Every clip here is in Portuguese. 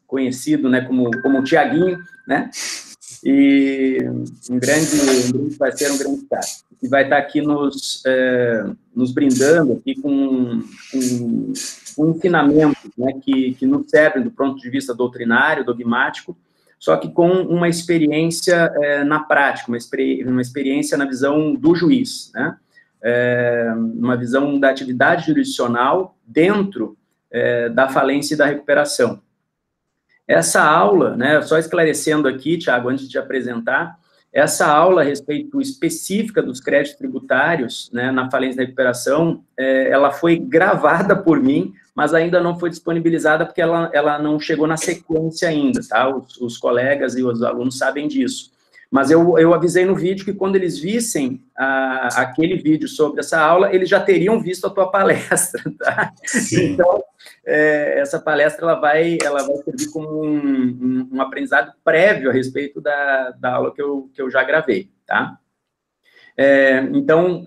conhecido, né, como o Tiaguinho, né? E um grande parceiro, um grande cara, que vai estar aqui nos brindando aqui com ensinamentos, né, que nos servem do ponto de vista doutrinário, dogmático, só que com uma experiência na prática, uma experiência na visão do juiz, né? Uma visão da atividade jurisdicional dentro da falência e da recuperação. Essa aula, né, só esclarecendo aqui, Tiago, antes de apresentar, essa aula a respeito específica dos créditos tributários, né, na falência da recuperação, ela foi gravada por mim, mas ainda não foi disponibilizada porque ela não chegou na sequência ainda, tá? Os colegas e os alunos sabem disso. Mas eu avisei no vídeo que quando eles vissem aquele vídeo sobre essa aula, eles já teriam visto a tua palestra, tá? Sim. Então, essa palestra ela vai servir como um aprendizado prévio a respeito da aula que eu já gravei, tá? Então,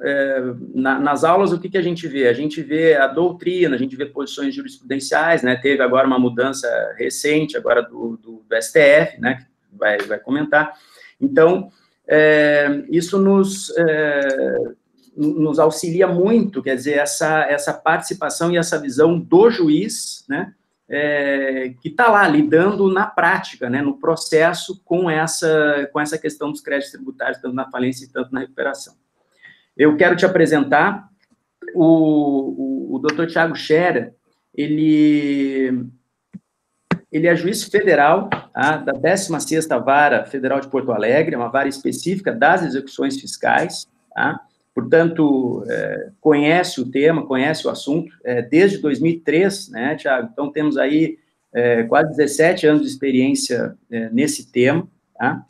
nas aulas, o que a gente vê? A gente vê a doutrina, a gente vê posições jurisprudenciais, né? Teve agora uma mudança recente, agora do STF, né? Que vai comentar. Então, isso nos auxilia muito, quer dizer, essa participação e essa visão do juiz, né, que está lá lidando na prática, né, no processo com essa questão dos créditos tributários, tanto na falência e tanto na recuperação. Eu quero te apresentar o Dr. Tiago Scherer. Ele é juiz federal, tá, da 16ª Vara Federal de Porto Alegre, uma vara específica das execuções fiscais, tá? Portanto, conhece o tema, conhece o assunto, desde 2003, né, Tiago? Então, temos aí quase 17 anos de experiência nesse tema, tá?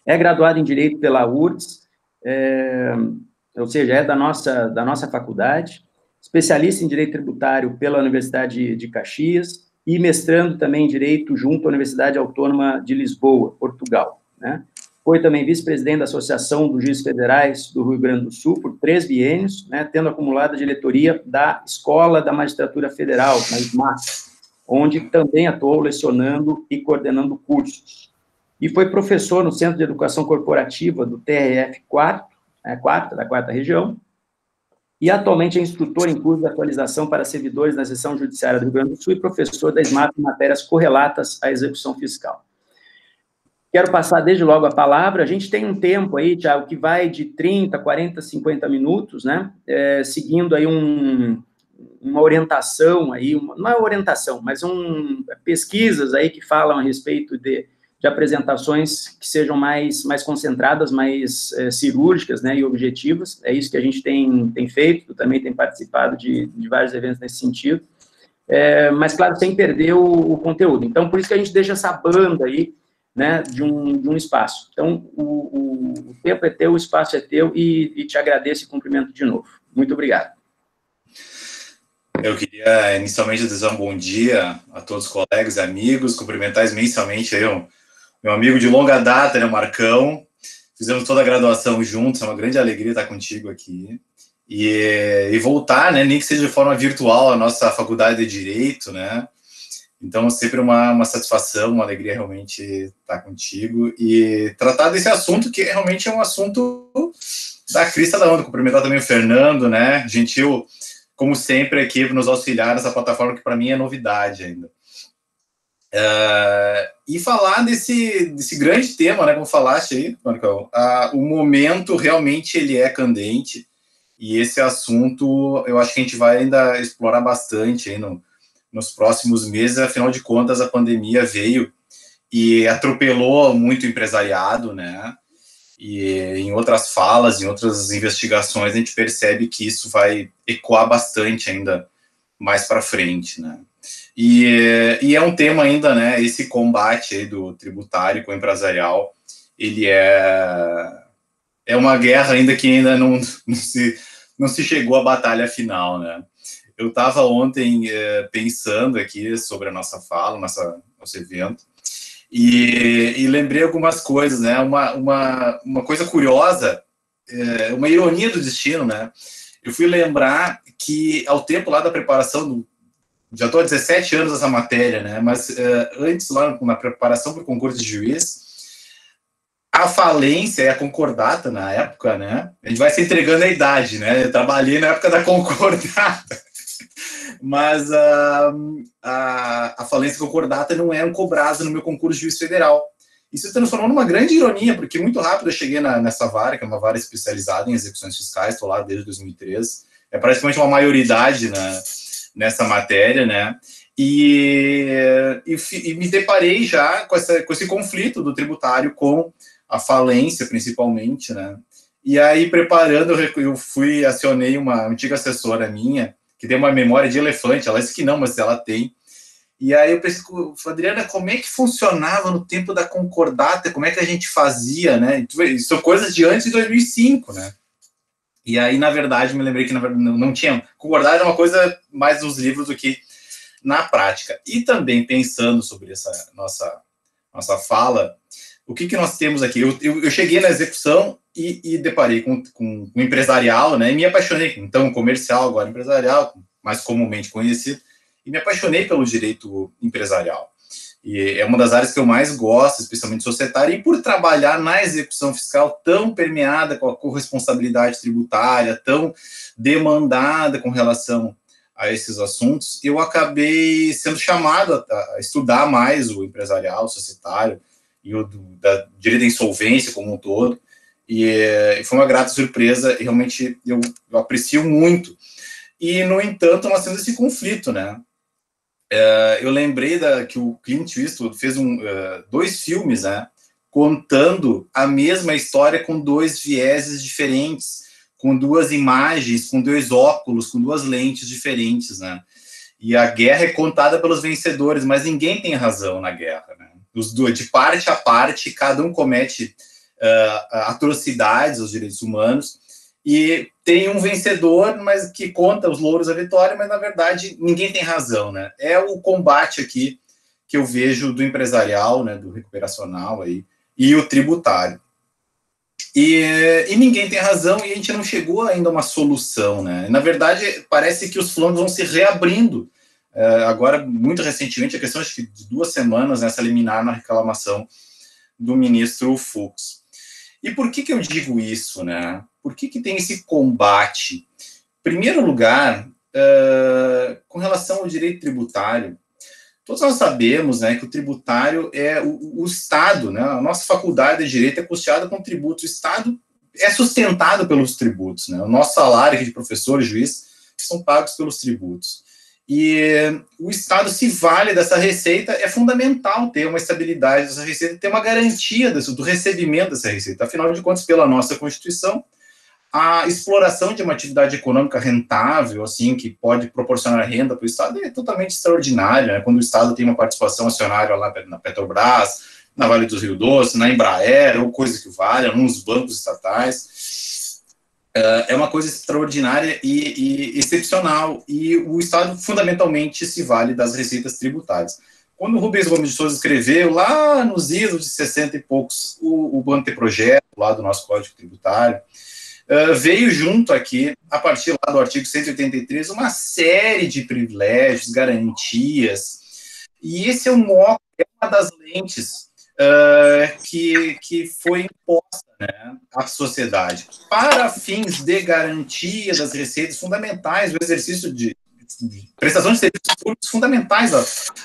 É graduado em Direito pela URGS, ou seja, é da nossa faculdade, especialista em Direito Tributário pela Universidade de Caxias, e mestrando também em Direito junto à Universidade Autônoma de Lisboa, Portugal, né? Foi também vice-presidente da Associação dos Juízes Federais do Rio Grande do Sul por 3 biênios, né, tendo acumulado a diretoria da Escola da Magistratura Federal, na SMAC, onde também atuou lecionando e coordenando cursos. E foi professor no Centro de Educação Corporativa do TRF 4, da 4ª Região, e atualmente é instrutor em curso de atualização para servidores na seção judiciária do Rio Grande do Sul e professor da SMAP em matérias correlatas à execução fiscal. Quero passar desde logo a palavra. A gente tem um tempo aí, Tiago, que vai de 30, 40, 50 minutos, né, seguindo aí uma orientação aí, não é orientação, mas pesquisas aí que falam a respeito de apresentações que sejam mais concentradas, mais cirúrgicas, né, e objetivas. É isso que a gente tem feito, também tem participado de vários eventos nesse sentido, mas, claro, sem perder o conteúdo. Então, por isso que a gente deixa essa banda aí, né, de um espaço. Então, o tempo é teu, o espaço é teu, e te agradeço e cumprimento de novo. Muito obrigado. Eu queria, inicialmente, desejar um bom dia a todos os colegas e amigos, cumprimentar imensamente aí meu amigo de longa data, né, Marcão. Fizemos toda a graduação juntos, é uma grande alegria estar contigo aqui. E voltar, né, nem que seja de forma virtual, a nossa faculdade de Direito, né. Então, sempre uma satisfação, uma alegria realmente estar contigo e tratar desse assunto que realmente é um assunto da crista da onda. Cumprimentar também o Fernando, né, gentil, como sempre, aqui para nos auxiliar nessa plataforma que para mim é novidade ainda. E falar desse grande tema, né, como falaste aí, Marcão, o momento realmente ele é candente e esse assunto eu acho que a gente vai ainda explorar bastante aí nos próximos meses. Afinal de contas, a pandemia veio e atropelou muito o empresariado, né, e em outras falas, em outras investigações, a gente percebe que isso vai ecoar bastante ainda mais para frente, né. E é um tema ainda, né, esse combate aí do tributário com o empresarial, ele é uma guerra ainda que ainda não se chegou à batalha final, né. Eu estava ontem pensando aqui sobre a nossa fala, nosso evento, e lembrei algumas coisas, né, uma coisa curiosa, uma ironia do destino, né. Eu fui lembrar que, ao tempo lá da preparação já estou há 17 anos nessa matéria, né? Mas antes, lá na preparação para o concurso de juiz, a falência e a concordata na época, né? A gente vai se entregando a idade, né? Eu trabalhei na época da concordata, mas a falência e a concordata não eram cobradas no meu concurso de juiz federal. Isso se transformou numa grande ironia, porque muito rápido eu cheguei nessa vara, que é uma vara especializada em execuções fiscais, estou lá desde 2013. É praticamente uma maioridade nessa matéria, né? E me deparei já com esse conflito do tributário com a falência, principalmente, né? E aí, preparando, eu acionei uma antiga assessora minha, que tem uma memória de elefante, ela disse que não, mas ela tem. E aí eu pensei, Adriana, como é que funcionava no tempo da concordata, como é que a gente fazia, né? Isso são coisas de antes de 2005, né? E aí, na verdade, me lembrei que na verdade, não tinha... Concordata era uma coisa mais nos livros do que na prática. E também, pensando sobre essa nossa fala, o que nós temos aqui? Eu cheguei na execução e deparei com o empresarial, né? E me apaixonei, então, comercial, agora empresarial, mais comumente conhecido, e me apaixonei pelo direito empresarial. E é uma das áreas que eu mais gosto, especialmente societária, e por trabalhar na execução fiscal tão permeada com a corresponsabilidade tributária, tão demandada com relação a esses assuntos, eu acabei sendo chamado a estudar mais o empresarial, o societário, e o da direito da insolvência como um todo, e foi uma grata surpresa, e realmente eu aprecio muito. E, no entanto, nós temos esse conflito, né? Eu lembrei que o Clint Eastwood fez 2 filmes, né, contando a mesma história com 2 vieses diferentes, com 2 imagens, com 2 óculos, com 2 lentes diferentes, né? E a guerra é contada pelos vencedores, mas ninguém tem razão na guerra, né? De parte a parte, cada um comete atrocidades aos direitos humanos, e tem um vencedor, mas que conta os louros da vitória, mas na verdade ninguém tem razão, né? É o combate aqui que eu vejo do empresarial, né, do recuperacional aí, e o tributário. E ninguém tem razão, e a gente não chegou ainda a uma solução, né? Na verdade, parece que os flancos vão se reabrindo. Agora, muito recentemente, a questão acho que de 2 semanas, nessa liminar na reclamação do ministro Fux. E por que eu digo isso, né? Por que tem esse combate? Em primeiro lugar, com relação ao direito tributário, todos nós sabemos, né, que o tributário é o Estado, né? A nossa faculdade de direito é custeada com tributos. O Estado é sustentado pelos tributos, né? O nosso salário aqui de professor e juiz são pagos pelos tributos. E o Estado se vale dessa receita, é fundamental ter uma estabilidade dessa receita, ter uma garantia do recebimento dessa receita. Afinal de contas, pela nossa Constituição, a exploração de uma atividade econômica rentável, assim, que pode proporcionar renda para o Estado, é totalmente extraordinária, né? Quando o Estado tem uma participação acionária lá na Petrobras, na Vale do Rio Doce, na Embraer, ou coisa que valha, nos bancos estatais, é uma coisa extraordinária e excepcional, e o Estado fundamentalmente se vale das receitas tributárias. Quando o Rubens Gomes de Souza escreveu, lá nos idos de 60 e poucos, o anteprojeto lá do nosso Código Tributário, veio junto aqui, a partir lá do artigo 183, uma série de privilégios, garantias, e esse é uma das lentes que foi imposta, né, à sociedade, para fins de garantia das receitas fundamentais, do exercício de prestação de serviços públicos fundamentais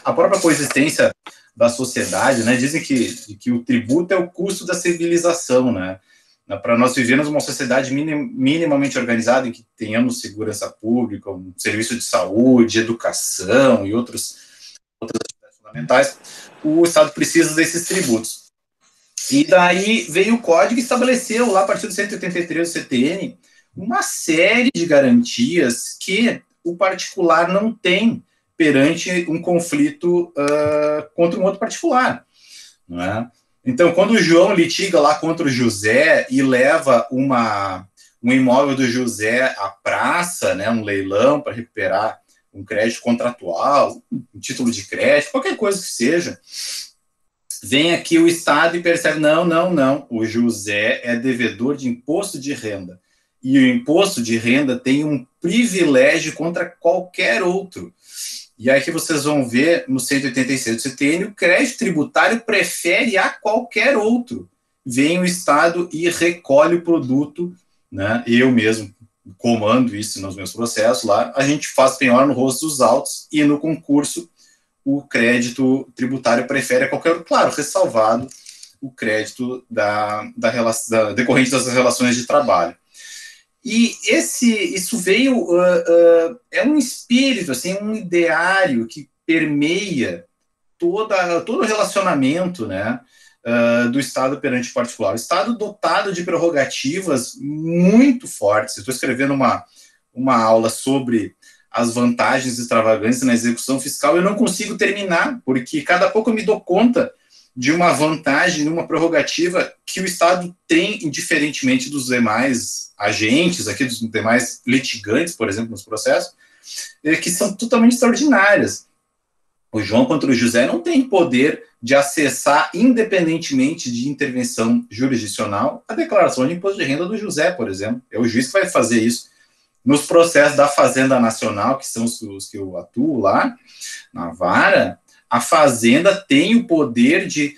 à própria coexistência da sociedade, né? Dizem que o tributo é o custo da civilização, né? Para nós vivermos uma sociedade minimamente organizada, em que tenhamos segurança pública, um serviço de saúde, educação e outras atividades fundamentais, o Estado precisa desses tributos. E daí veio o Código e estabeleceu, lá a partir do 183 do CTN, uma série de garantias que o particular não tem perante um conflito contra um outro particular, não é? Então, quando o João litiga lá contra o José e leva um imóvel do José à praça, né, um leilão para recuperar um crédito contratual, um título de crédito, qualquer coisa que seja, vem aqui o Estado e percebe, não, o José é devedor de imposto de renda. E o imposto de renda tem um privilégio contra qualquer outro. E aí que vocês vão ver no 186 do CTN, o crédito tributário prefere a qualquer outro. Vem o Estado e recolhe o produto, né? Eu mesmo comando isso nos meus processos lá, a gente faz penhora no rosto dos autos e no concurso o crédito tributário prefere a qualquer outro, claro, ressalvado o crédito decorrente das relações de trabalho. E isso veio, é um espírito, assim, um ideário que permeia todo o relacionamento, né, do Estado perante o particular. O Estado dotado de prerrogativas muito fortes. Eu estou escrevendo uma aula sobre as vantagens extravagantes na execução fiscal, eu não consigo terminar, porque cada pouco eu me dou conta de uma vantagem, uma prerrogativa que o Estado tem, indiferentemente dos demais agentes, aqui dos demais litigantes, por exemplo, nos processos, que são totalmente extraordinárias. O João contra o José não tem poder de acessar, independentemente de intervenção jurisdicional, a declaração de imposto de renda do José, por exemplo. É o juiz que vai fazer isso. Nos processos da Fazenda Nacional, que são os que eu atuo lá, na vara, a Fazenda tem o poder de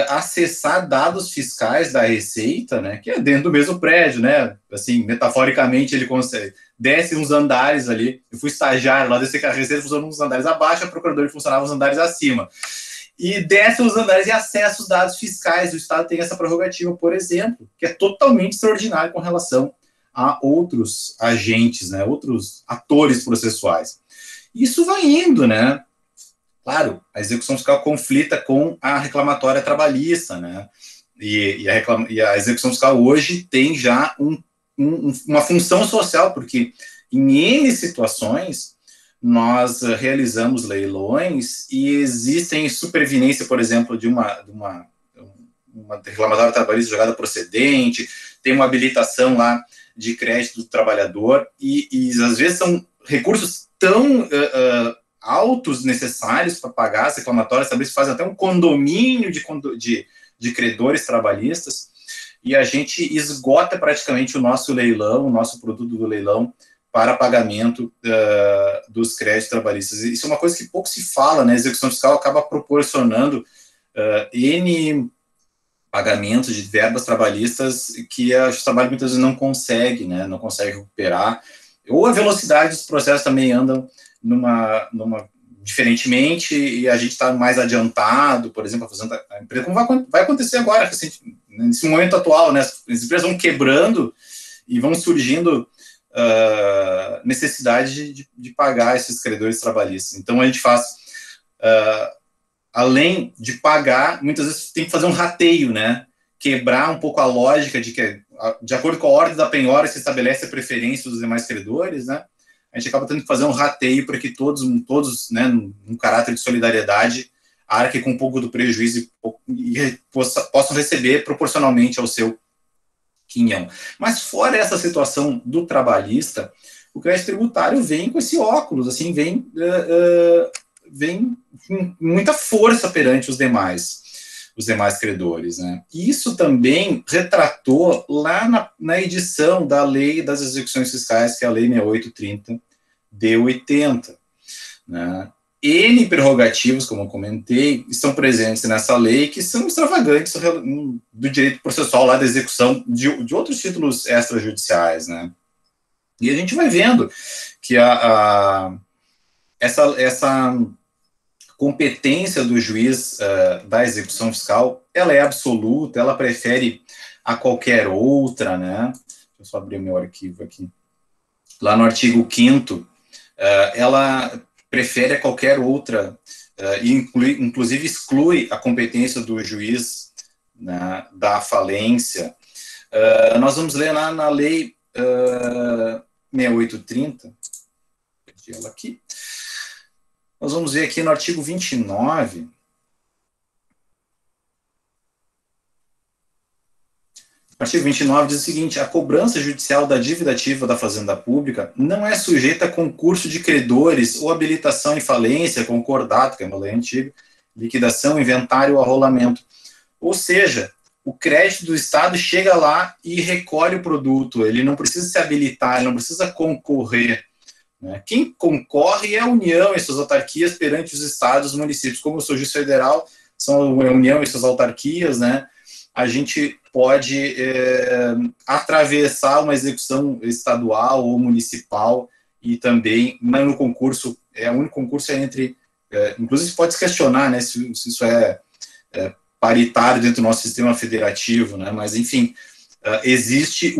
acessar dados fiscais da Receita, né, que é dentro do mesmo prédio, né, assim, metaforicamente ele consegue, desce uns andares ali, eu fui estagiário lá, desci que a Receita funcionava uns andares abaixo, a Procuradoria funcionava uns andares acima, e desce os andares e acessa os dados fiscais, o Estado tem essa prerrogativa, por exemplo, que é totalmente extraordinário com relação a outros agentes, né, outros atores processuais. Isso vai indo, né? Claro, a execução fiscal conflita com a reclamatória trabalhista, né? E a execução fiscal hoje tem já uma função social, porque em N situações nós realizamos leilões e existem superveniência, por exemplo, de uma reclamatória trabalhista jogada procedente, tem uma habilitação lá de crédito do trabalhador, e às vezes são recursos tão altos necessários para pagar as reclamatórias, talvez fazem até um condomínio de credores trabalhistas, e a gente esgota praticamente o nosso leilão, o nosso produto do leilão, para pagamento dos créditos trabalhistas. Isso é uma coisa que pouco se fala, né? A execução fiscal acaba proporcionando N pagamentos de verbas trabalhistas que a Justiça Trabalho muitas vezes não consegue, né? Não consegue recuperar, ou a velocidade dos processos também andam diferentemente, e a gente está mais adiantado, por exemplo, fazendo a empresa, como vai acontecer agora, nesse momento atual, né? As empresas vão quebrando e vão surgindo necessidade de pagar esses credores trabalhistas. Então, a gente faz, além de pagar, muitas vezes tem que fazer um rateio, né? Quebrar um pouco a lógica de que, de acordo com a ordem da penhora, se estabelece a preferência dos demais credores, né? A gente acaba tendo que fazer um rateio para que todos, né, num caráter de solidariedade, arquem com um pouco do prejuízo e possam receber proporcionalmente ao seu quinhão. Mas fora essa situação do trabalhista, o crédito tributário vem com esse óculos, assim, vem com muita força perante os demais credores, né? Isso também retratou lá na edição da Lei das Execuções Fiscais, que é a Lei 6830 de 80, né? N prerrogativos, como eu comentei, estão presentes nessa lei, que são extravagantes do direito processual lá da execução de outros títulos extrajudiciais, né? E a gente vai vendo que essa competência do juiz da execução fiscal, ela é absoluta, ela prefere a qualquer outra, né? Deixa eu só abrir o meu arquivo aqui. Lá no artigo 5º, ela prefere a qualquer outra, inclusive exclui a competência do juiz, né, da falência. Nós vamos ler lá na lei 6830, perdi ela aqui. Nós vamos ver aqui no artigo 29, o artigo 29 diz o seguinte: a cobrança judicial da dívida ativa da Fazenda Pública não é sujeita a concurso de credores ou habilitação em falência, concordado, que é uma lei antiga, liquidação, inventário ou arrolamento. Ou seja, o crédito do Estado chega lá e recolhe o produto, ele não precisa se habilitar, ele não precisa concorrer, né? Quem concorre é a União e suas autarquias perante os estados e municípios. Como eu sou juiz federal, são a União e suas autarquias, né? A gente pode atravessar uma execução estadual ou municipal e também no concurso, o único concurso é entre, inclusive pode se questionar, né, se isso é paritário dentro do nosso sistema federativo, né, mas enfim, existe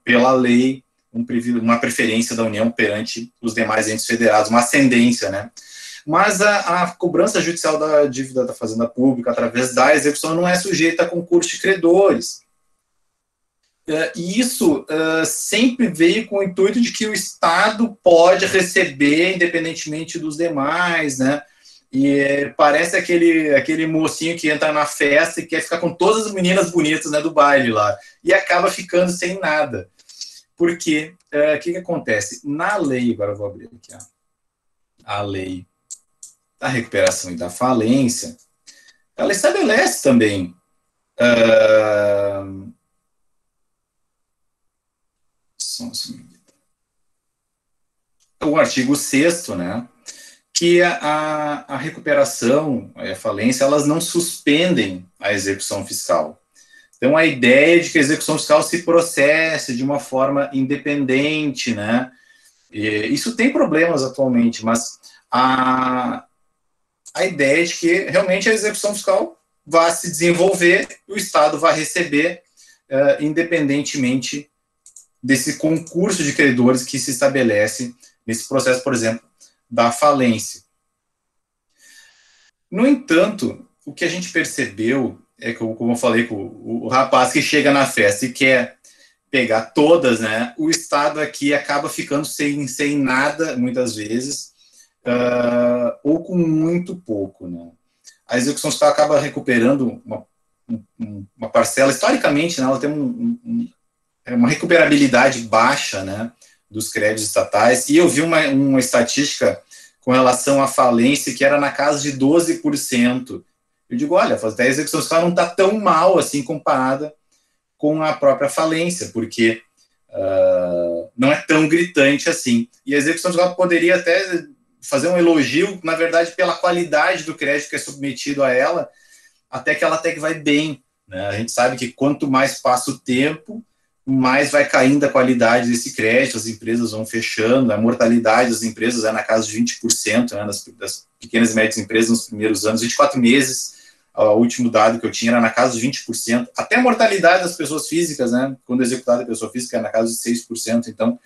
pela lei, uma preferência da União perante os demais entes federados, uma ascendência, né. Mas a cobrança judicial da dívida da Fazenda Pública, através da execução, não é sujeita a concurso de credores. E isso sempre veio com o intuito de que o Estado pode receber, independentemente dos demais, né? E parece aquele mocinho que entra na festa e quer ficar com todas as meninas bonitas, né, do baile lá, e acaba ficando sem nada. Por quê? O que acontece? Na lei, agora eu vou abrir aqui, ó, a lei da recuperação e da falência, ela estabelece também o artigo 6º, né, que a recuperação e a falência, elas não suspendem a execução fiscal. Então, a ideia de que a execução fiscal se processe de uma forma independente, né, isso tem problemas atualmente, mas a ideia é de que realmente a execução fiscal vai se desenvolver, o Estado vai receber, independentemente desse concurso de credores que se estabelece nesse processo, por exemplo, da falência. No entanto, o que a gente percebeu é que, como eu falei, com o rapaz que chega na festa e quer pegar todas, né, o Estado aqui acaba ficando sem nada, muitas vezes, ou com muito pouco, né. A execução fiscal acaba recuperando uma parcela, historicamente, né, ela tem uma recuperabilidade baixa, né, dos créditos estatais, e eu vi uma estatística com relação à falência que era na casa de 12%. Eu digo, olha, a execução fiscal não está tão mal assim comparada com a própria falência, porque não é tão gritante assim. E a execução fiscal poderia até fazer um elogio, na verdade, pela qualidade do crédito que é submetido a ela, até que vai bem, né? A gente sabe que quanto mais passa o tempo, mais vai caindo a qualidade desse crédito, as empresas vão fechando, a mortalidade das empresas é na casa de 20%, né, das pequenas e médias empresas nos primeiros anos, 24 meses, o último dado que eu tinha era na casa de 20%, até a mortalidade das pessoas físicas, né, quando executada a pessoa física é na casa de 6%, então,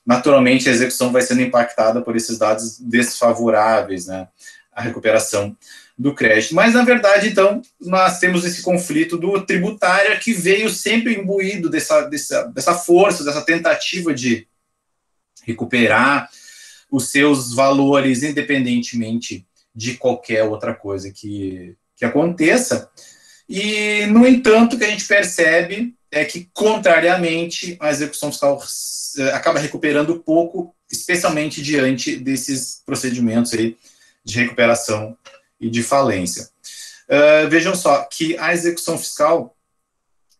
naturalmente, a execução vai sendo impactada por esses dados desfavoráveis, né, a recuperação do crédito. Mas, na verdade, então, nós temos esse conflito do tributário que veio sempre imbuído dessa força, dessa tentativa de recuperar os seus valores, independentemente de qualquer outra coisa que aconteça. E, no entanto, o que a gente percebe é que, contrariamente, a execução fiscal acaba recuperando pouco, especialmente diante desses procedimentos aí de recuperação e de falência. Vejam só que a execução fiscal,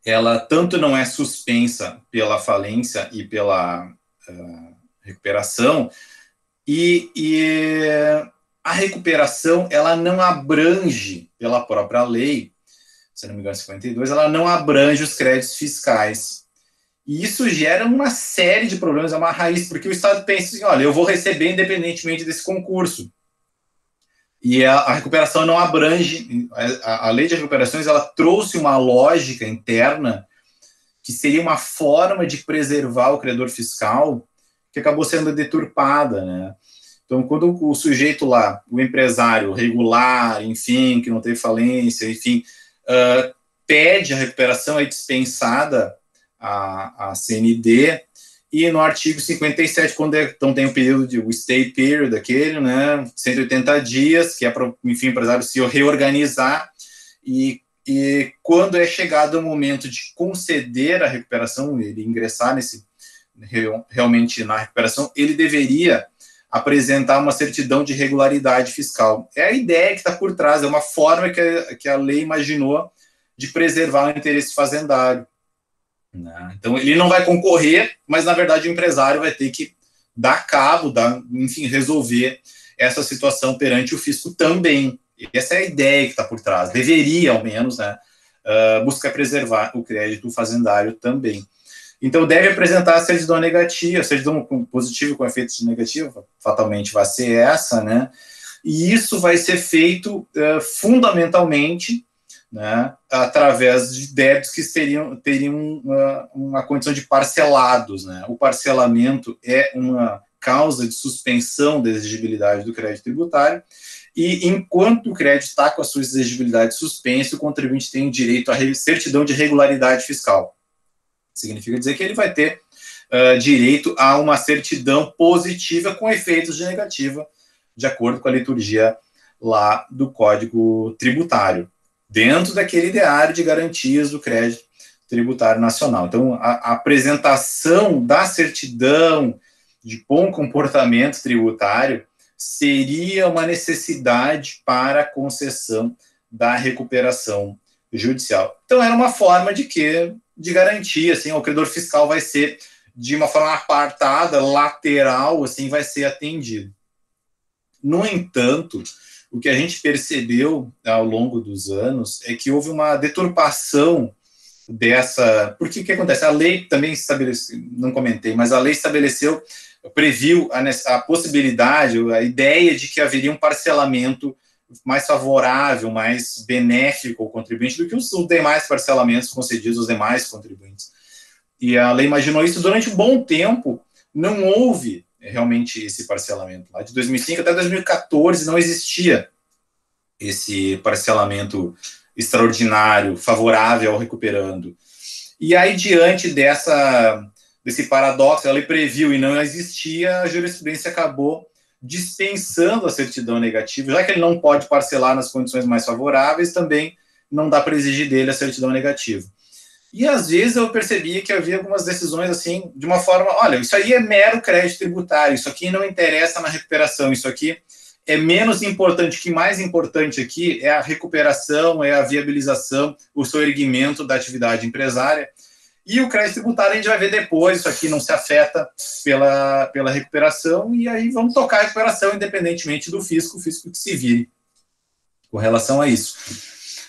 ela tanto não é suspensa pela falência e pela recuperação, e a recuperação, ela não abrange, pela própria lei, se não me engano, 52, ela não abrange os créditos fiscais. E isso gera uma série de problemas, é uma raiz, porque o Estado pensa assim, olha, eu vou receber independentemente desse concurso. E a recuperação não abrange, a lei de recuperações, ela trouxe uma lógica interna que seria uma forma de preservar o credor fiscal que acabou sendo deturpada, né? Então, quando o sujeito lá, o empresário regular, enfim, que não teve falência, enfim, pede a recuperação, é dispensada a CND, e no artigo 57, então tem o período o stay period, aquele, né, 180 dias, que é para, enfim, o empresário se reorganizar, e quando é chegado o momento de conceder a recuperação, ele ingressar realmente na recuperação, ele deveria apresentar uma certidão de regularidade fiscal. É a ideia que está por trás, é uma forma que a lei imaginou de preservar o interesse fazendário. Então, ele não vai concorrer, mas, na verdade, o empresário vai ter que dar cabo, enfim, resolver essa situação perante o fisco também. Essa é a ideia que está por trás. Deveria, ao menos, né, buscar preservar o crédito fazendário também. Então, deve apresentar a certidão negativa, a certidão positiva com efeitos negativos, fatalmente vai ser essa, né? E isso vai ser feito fundamentalmente, né, através de débitos que teriam uma condição de parcelados, né? O parcelamento é uma causa de suspensão da exigibilidade do crédito tributário, e enquanto o crédito está com a sua exigibilidade suspensa, o contribuinte tem direito à certidão de regularidade fiscal. Significa dizer que ele vai ter direito a uma certidão positiva com efeitos de negativa, de acordo com a liturgia lá do Código Tributário, dentro daquele ideário de garantias do crédito tributário nacional. Então, a apresentação da certidão de bom comportamento tributário seria uma necessidade para a concessão da recuperação judicial. Então, era uma forma de garantia, assim, o credor fiscal vai ser, de uma forma apartada, lateral, assim, vai ser atendido. No entanto, o que a gente percebeu ao longo dos anos é que houve uma deturpação dessa... Porque o que acontece? A lei também estabeleceu, não comentei, mas a lei previu a possibilidade, a ideia de que haveria um parcelamento mais favorável, mais benéfico ao contribuinte do que os demais parcelamentos concedidos aos demais contribuintes. E a lei imaginou isso durante um bom tempo, não houve realmente esse parcelamento. Lá de 2005 até 2014 não existia esse parcelamento extraordinário, favorável ao recuperando. E aí, diante desse paradoxo, a lei previu e não existia, a jurisprudência acabou dispensando a certidão negativa, já que ele não pode parcelar nas condições mais favoráveis, também não dá para exigir dele a certidão negativa. E às vezes eu percebia que havia algumas decisões assim, de uma forma, olha, isso aí é mero crédito tributário, isso aqui não interessa na recuperação, isso aqui é menos importante, o que mais importante aqui é a recuperação, é a viabilização, o soerguimento da atividade empresária. E o crédito tributário a gente vai ver depois, isso aqui não se afeta pela recuperação, e aí vamos tocar a recuperação independentemente do fisco, o fisco que se vire com relação a isso.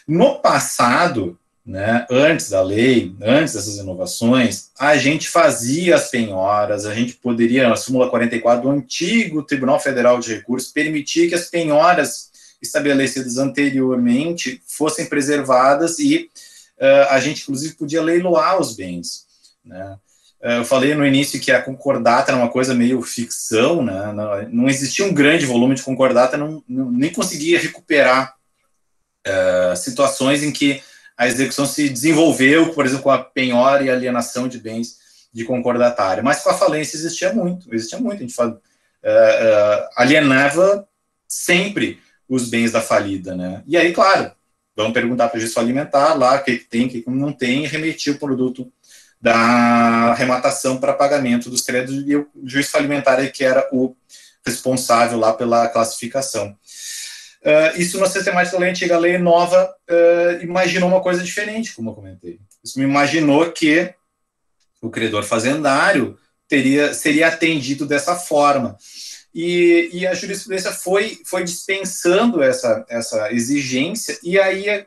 No passado, né, antes da lei, antes dessas inovações, a gente fazia as penhoras, a gente poderia, na súmula 44 do antigo Tribunal Federal de Recursos, permitir que as penhoras estabelecidas anteriormente fossem preservadas e a gente, inclusive, podia leiloar os bens, né? Eu falei no início que a concordata era uma coisa meio ficção, né? Não existia um grande volume de concordata, nem conseguia recuperar situações em que a execução se desenvolveu, por exemplo, com a penhora e alienação de bens de concordatário. Mas com a falência existia muito. A gente alienava sempre os bens da falida, né? E aí, claro, vamos perguntar para o juiz alimentar lá o que tem, o que não tem, e remitir o produto da arrematação para pagamento dos créditos, e o juiz alimentar é que era o responsável lá pela classificação. Isso na sistemática da lei antiga. A lei nova imaginou uma coisa diferente, como eu comentei. Isso me imaginou que o credor fazendário seria atendido dessa forma. E a jurisprudência foi dispensando essa exigência, e aí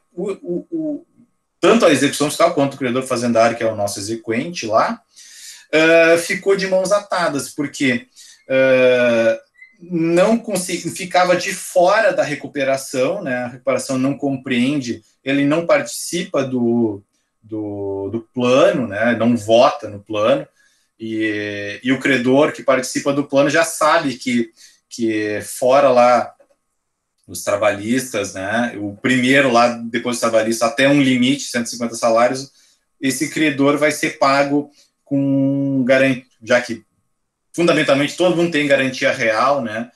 tanto a execução fiscal quanto o credor fazendário, que é o nosso exequente lá, ficou de mãos atadas, porque ficava de fora da recuperação, né? A recuperação não compreende, ele não participa do plano, né? Não vota no plano, e o credor que participa do plano já sabe que fora lá os trabalhistas, né? O primeiro lá, depois dos trabalhistas, até um limite, 150 salários, esse credor vai ser pago com garantia, já que fundamentalmente todo mundo tem garantia real, né?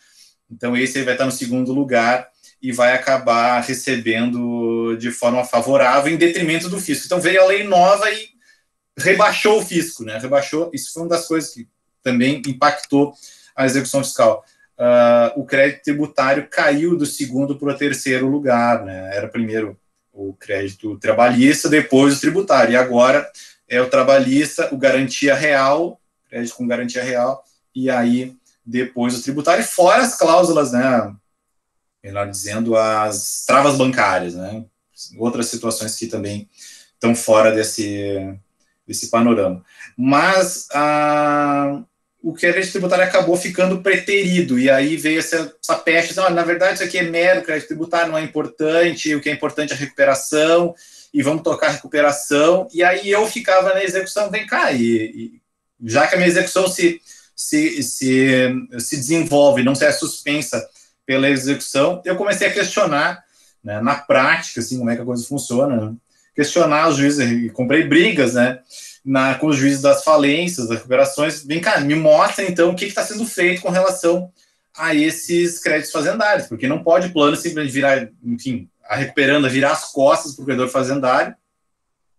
Então esse vai estar no segundo lugar e vai acabar recebendo de forma favorável em detrimento do fisco. Então veio a lei nova e rebaixou o fisco, né? Isso foi uma das coisas que também impactou a execução fiscal. O crédito tributário caiu do segundo para o terceiro lugar, né? Era primeiro o crédito trabalhista, depois o tributário, e agora é o trabalhista, o garantia real, crédito com garantia real, e aí depois o tributário, fora as cláusulas, né, melhor dizendo, as travas bancárias, né, outras situações que também estão fora desse panorama. Mas o crédito tributário acabou ficando preterido, e aí veio essa peste, na verdade isso aqui é mero crédito tributário, não é importante, o que é importante é a recuperação, e vamos tocar a recuperação, e aí eu ficava na execução, vem cá, e já que a minha execução se desenvolve, não se é suspensa pela execução, eu comecei a questionar, né, na prática, assim, como é que a coisa funciona, né? Questionar os juízes, e comprei brigas, né, com os juízes das falências, das recuperações. Vem cá, me mostra então o que está sendo feito com relação a esses créditos fazendários, porque não pode o plano simplesmente virar, enfim, a recuperanda virar as costas para o credor fazendário.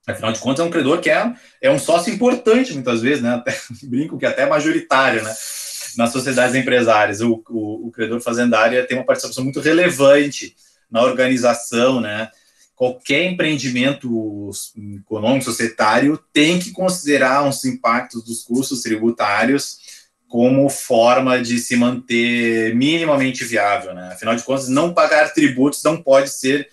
Afinal de contas, é um credor que é um sócio importante, muitas vezes, né? Até, brinco que até majoritário, né? Nas sociedades empresárias. O credor fazendário tem uma participação muito relevante na organização, né? Qualquer empreendimento econômico, societário, tem que considerar os impactos dos custos tributários como forma de se manter minimamente viável, né? Afinal de contas, não pagar tributos não pode ser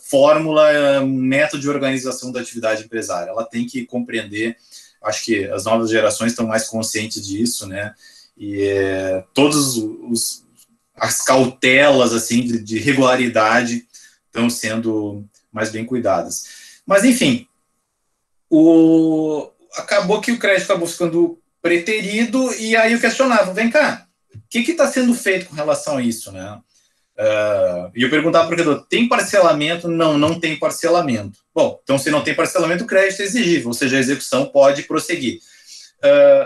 fórmula, método de organização da atividade empresária. Ela tem que compreender, acho que as novas gerações estão mais conscientes disso, né? E todas as cautelas assim, de regularidade estão sendo mais bem cuidadas. Mas, enfim, acabou que o crédito acabou ficando preterido, e aí eu questionava, vem cá, o que está sendo feito com relação a isso, né? E eu perguntava para o credor, tem parcelamento? Não tem parcelamento. Bom, então se não tem parcelamento, o crédito é exigível, ou seja, a execução pode prosseguir.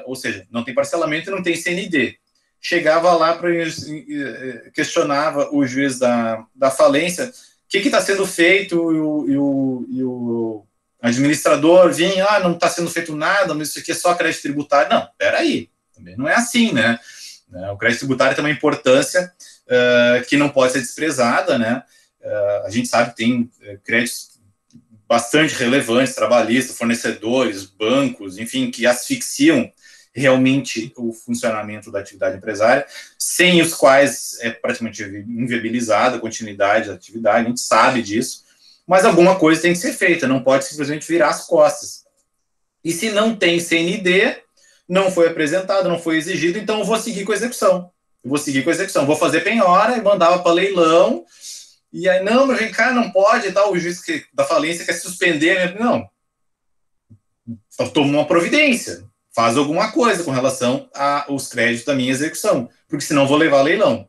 Ou seja, não tem parcelamento e não tem CND. Chegava lá, questionava o juiz da falência, o que está sendo feito, e o administrador vinha, não está sendo feito nada, mas isso aqui é só crédito tributário. Não, peraí, também não é assim, né? O crédito tributário tem uma importância que não pode ser desprezada, né? A gente sabe que tem créditos bastante relevantes, trabalhistas, fornecedores, bancos, enfim, que asfixiam realmente o funcionamento da atividade empresária, sem os quais é praticamente inviabilizada a continuidade da atividade, a gente sabe disso, mas alguma coisa tem que ser feita, não pode simplesmente virar as costas. E se não tem CND, não foi apresentado, não foi exigido, então eu vou seguir com a execução. Vou fazer penhora e mandava para leilão, e aí, não, mas vem cá, não pode, e tal, o juiz da falência quer suspender, não, toma uma providência, faz alguma coisa com relação aos créditos da minha execução, porque senão eu vou levar a leilão.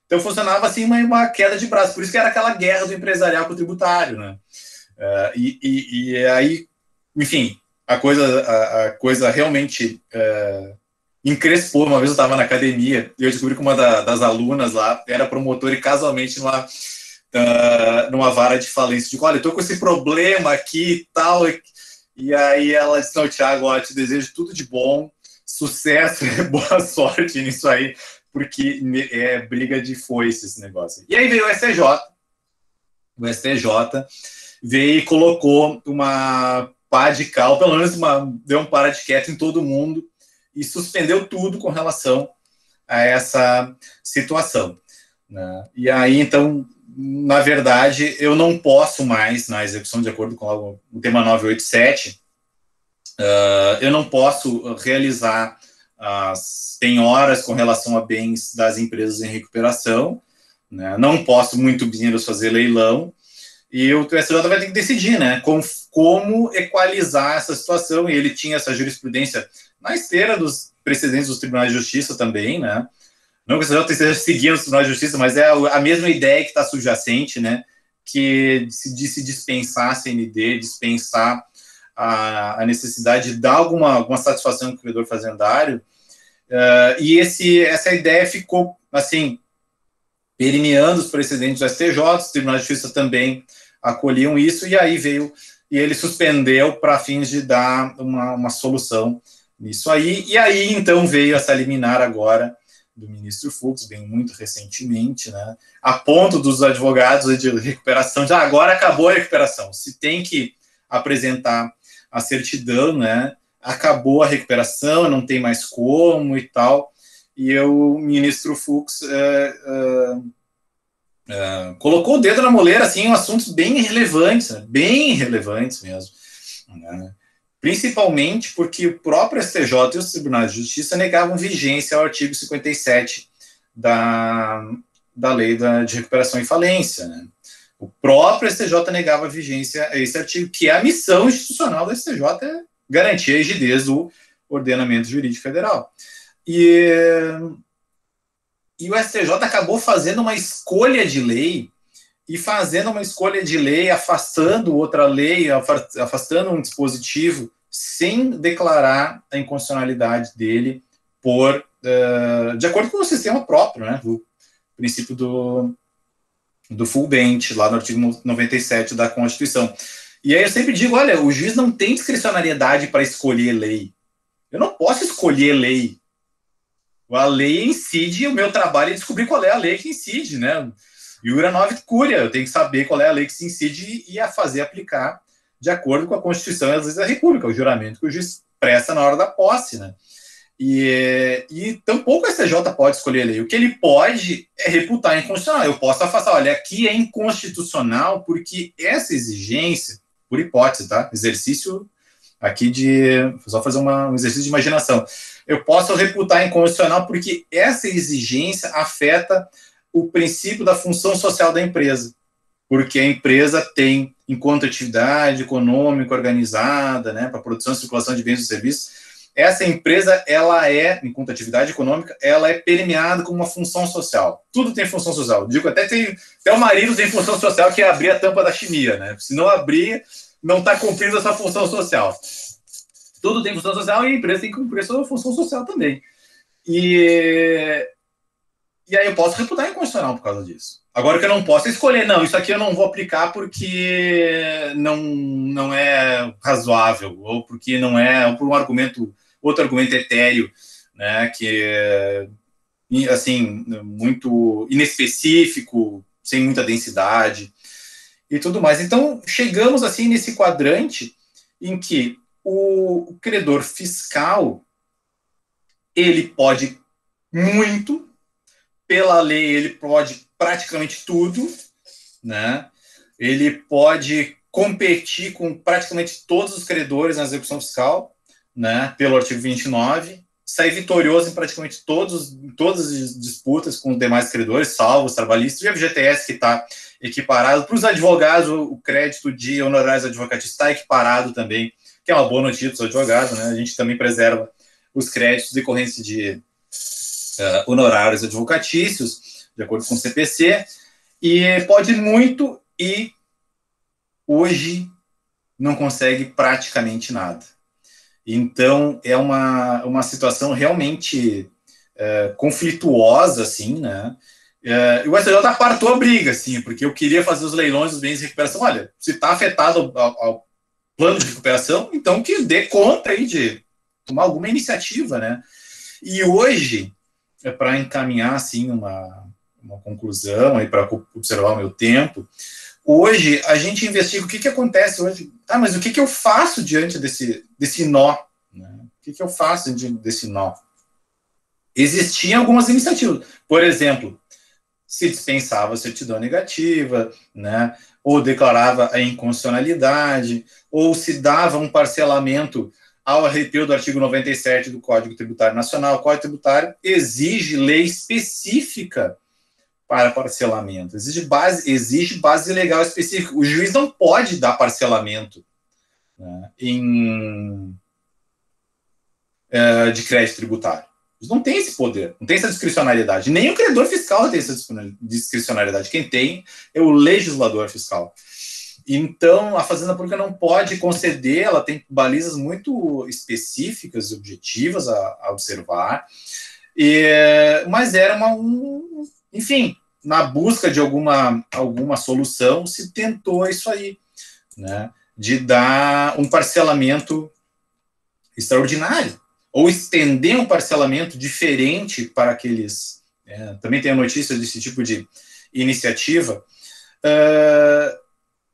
Então funcionava assim uma queda de braço, por isso que era aquela guerra do empresarial com o tributário, né? E aí, enfim, a coisa realmente encrespou. Uma vez eu estava na academia e eu descobri que uma das alunas lá era promotora e casualmente numa vara de falência. Digo, olha, eu estou com esse problema aqui e tal. E aí ela disse, não, Thiago, ó, te desejo tudo de bom, sucesso, boa sorte nisso aí, porque é briga de foice esse negócio. E aí veio o STJ veio e colocou uma pá de cal, pelo menos deu um para de quieto em todo mundo e suspendeu tudo com relação a essa situação, né? E aí, então, na verdade, eu não posso mais, na execução de acordo com o tema 987, eu não posso realizar as penhoras com relação a bens das empresas em recuperação, né? Não posso muito menos fazer leilão, e o STJ vai ter que decidir, né, como equalizar essa situação, e ele tinha essa jurisprudência na esteira dos precedentes dos tribunais de justiça também, né? Não que o STJ esteja seguindo os tribunais de justiça, mas é a mesma ideia que está subjacente, né, que de se dispensar a CND, dispensar a necessidade de dar alguma satisfação para o credor fazendário, e essa ideia ficou, assim, permeando os precedentes do STJ, os tribunais de justiça também acolhiam isso, e aí ele suspendeu para fins de dar uma solução nisso aí, e aí então veio essa liminar agora do ministro Fux, bem muito recentemente, né, a ponto dos advogados de recuperação, já agora acabou a recuperação, se tem que apresentar a certidão, né, acabou a recuperação, não tem mais como e tal, e o ministro Fux colocou o dedo na moleira, assim, em assuntos bem relevantes, né? Bem relevantes mesmo, né? Principalmente porque o próprio STJ e os tribunais de justiça negavam vigência ao artigo 57 da lei de recuperação e falência, né? O próprio STJ negava vigência a esse artigo, que é a missão institucional do STJ, é garantir a rigidez do ordenamento jurídico federal. E o STJ acabou fazendo uma escolha de lei, afastando outra lei, afastando um dispositivo, sem declarar a inconstitucionalidade dele de acordo com o sistema próprio, né, o princípio do full bench, lá no artigo 97 da Constituição. E aí eu sempre digo, olha, o juiz não tem discricionariedade para escolher lei. Eu não posso escolher lei. A lei incide, o meu trabalho é descobrir qual é a lei que incide, né? Iura nove curia, eu tenho que saber qual é a lei que se incide e a fazer aplicar de acordo com a Constituição e as leis da República, o juramento que o juiz presta na hora da posse, né? E tampouco o STJ pode escolher a lei. O que ele pode é reputar inconstitucional. Eu posso afastar, olha, aqui é inconstitucional porque essa exigência, por hipótese, tá? Exercício aqui só fazer um exercício de imaginação. Eu posso reputar inconstitucional porque essa exigência afeta o princípio da função social da empresa. Porque a empresa tem, enquanto atividade econômica organizada, né, para produção e circulação de bens e serviços, essa empresa, ela é, enquanto atividade econômica, ela é permeada com uma função social. Tudo tem função social. Digo, até o marido tem função social, que é abrir a tampa da chimia, né? Se não abrir, não está cumprindo essa função social. Tudo tem função social e a empresa tem que cumprir a sua função social também. E aí eu posso reputar inconstitucional por causa disso. Agora, o que eu não posso é escolher, não, isso aqui eu não vou aplicar porque não é razoável, ou porque não é, ou por outro argumento etéreo, né, que é, assim, muito inespecífico, sem muita densidade e tudo mais. Então, chegamos, assim, nesse quadrante em que o credor fiscal, ele pode muito, pela lei ele pode praticamente tudo, né? Ele pode competir com praticamente todos os credores na execução fiscal, né? Pelo artigo 29, sair vitorioso em praticamente todas as disputas com os demais credores, salvo os trabalhistas, e o FGTS que está equiparado. Para os advogados, o crédito de honorários advocatícios está equiparado também, que é uma boa notícia para os advogados, né? A gente também preserva os créditos decorrentes de honorários advocatícios, de acordo com o CPC, e pode muito e hoje não consegue praticamente nada. Então, é uma situação realmente conflituosa, assim, né? E o STJ apartou a briga, assim, porque eu queria fazer os leilões dos bens de recuperação. Olha, se está afetado ao plano de recuperação, então que dê conta aí de tomar alguma iniciativa, né? E hoje, para encaminhar, assim, uma conclusão, aí para observar o meu tempo, hoje a gente investiga o que acontece hoje. Mas o que eu faço diante desse nó? Né? O que eu faço diante desse nó? Existiam algumas iniciativas. Por exemplo, se dispensava a certidão negativa, né? Ou declarava a inconstitucionalidade, ou se dava um parcelamento ao arrepio do artigo 97 do Código Tributário Nacional. O Código Tributário exige lei específica para parcelamento, exige base legal específica. O juiz não pode dar parcelamento, né, de crédito tributário. Eles não tem esse poder, não tem essa discricionariedade. Nem o credor fiscal tem essa discricionariedade. Quem tem é o legislador fiscal. Então, a Fazenda Pública não pode conceder, ela tem balizas muito específicas e objetivas a observar, mas era enfim, na busca de alguma solução, se tentou isso aí, né, de dar um parcelamento extraordinário, ou estender um parcelamento diferente para aqueles... também tem a notícia desse tipo de iniciativa.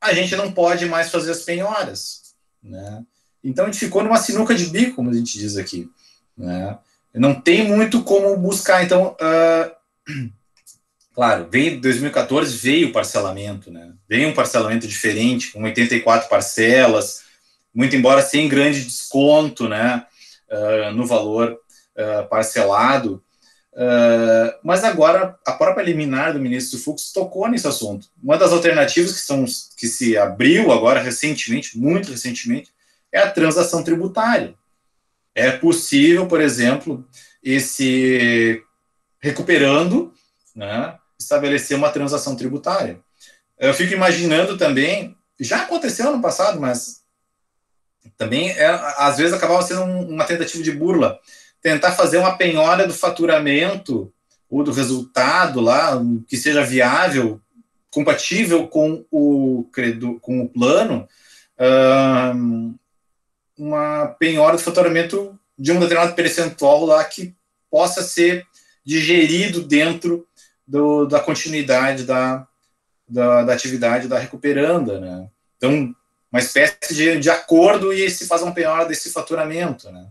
A gente não pode mais fazer as penhoras, né? Então a gente ficou numa sinuca de bico, como a gente diz aqui, né? Não tem muito como buscar. Então, claro, em 2014 veio o parcelamento, né? Veio um parcelamento diferente, com 84 parcelas, muito embora sem grande desconto, né, no valor parcelado. Mas agora a própria liminar do ministro Fux tocou nesse assunto. Uma das alternativas que se abriu agora recentemente, muito recentemente, é a transação tributária. É possível, por exemplo, recuperando, né, estabelecer uma transação tributária. Eu fico imaginando também, já aconteceu no passado, mas também às vezes acabava sendo uma tentativa de burla, tentar fazer uma penhora do faturamento ou do resultado lá, que seja viável, compatível com o plano, uma penhora do faturamento de um determinado percentual lá que possa ser digerido dentro da continuidade da atividade da recuperanda, né? Então, uma espécie de acordo e se faz uma penhora desse faturamento, né?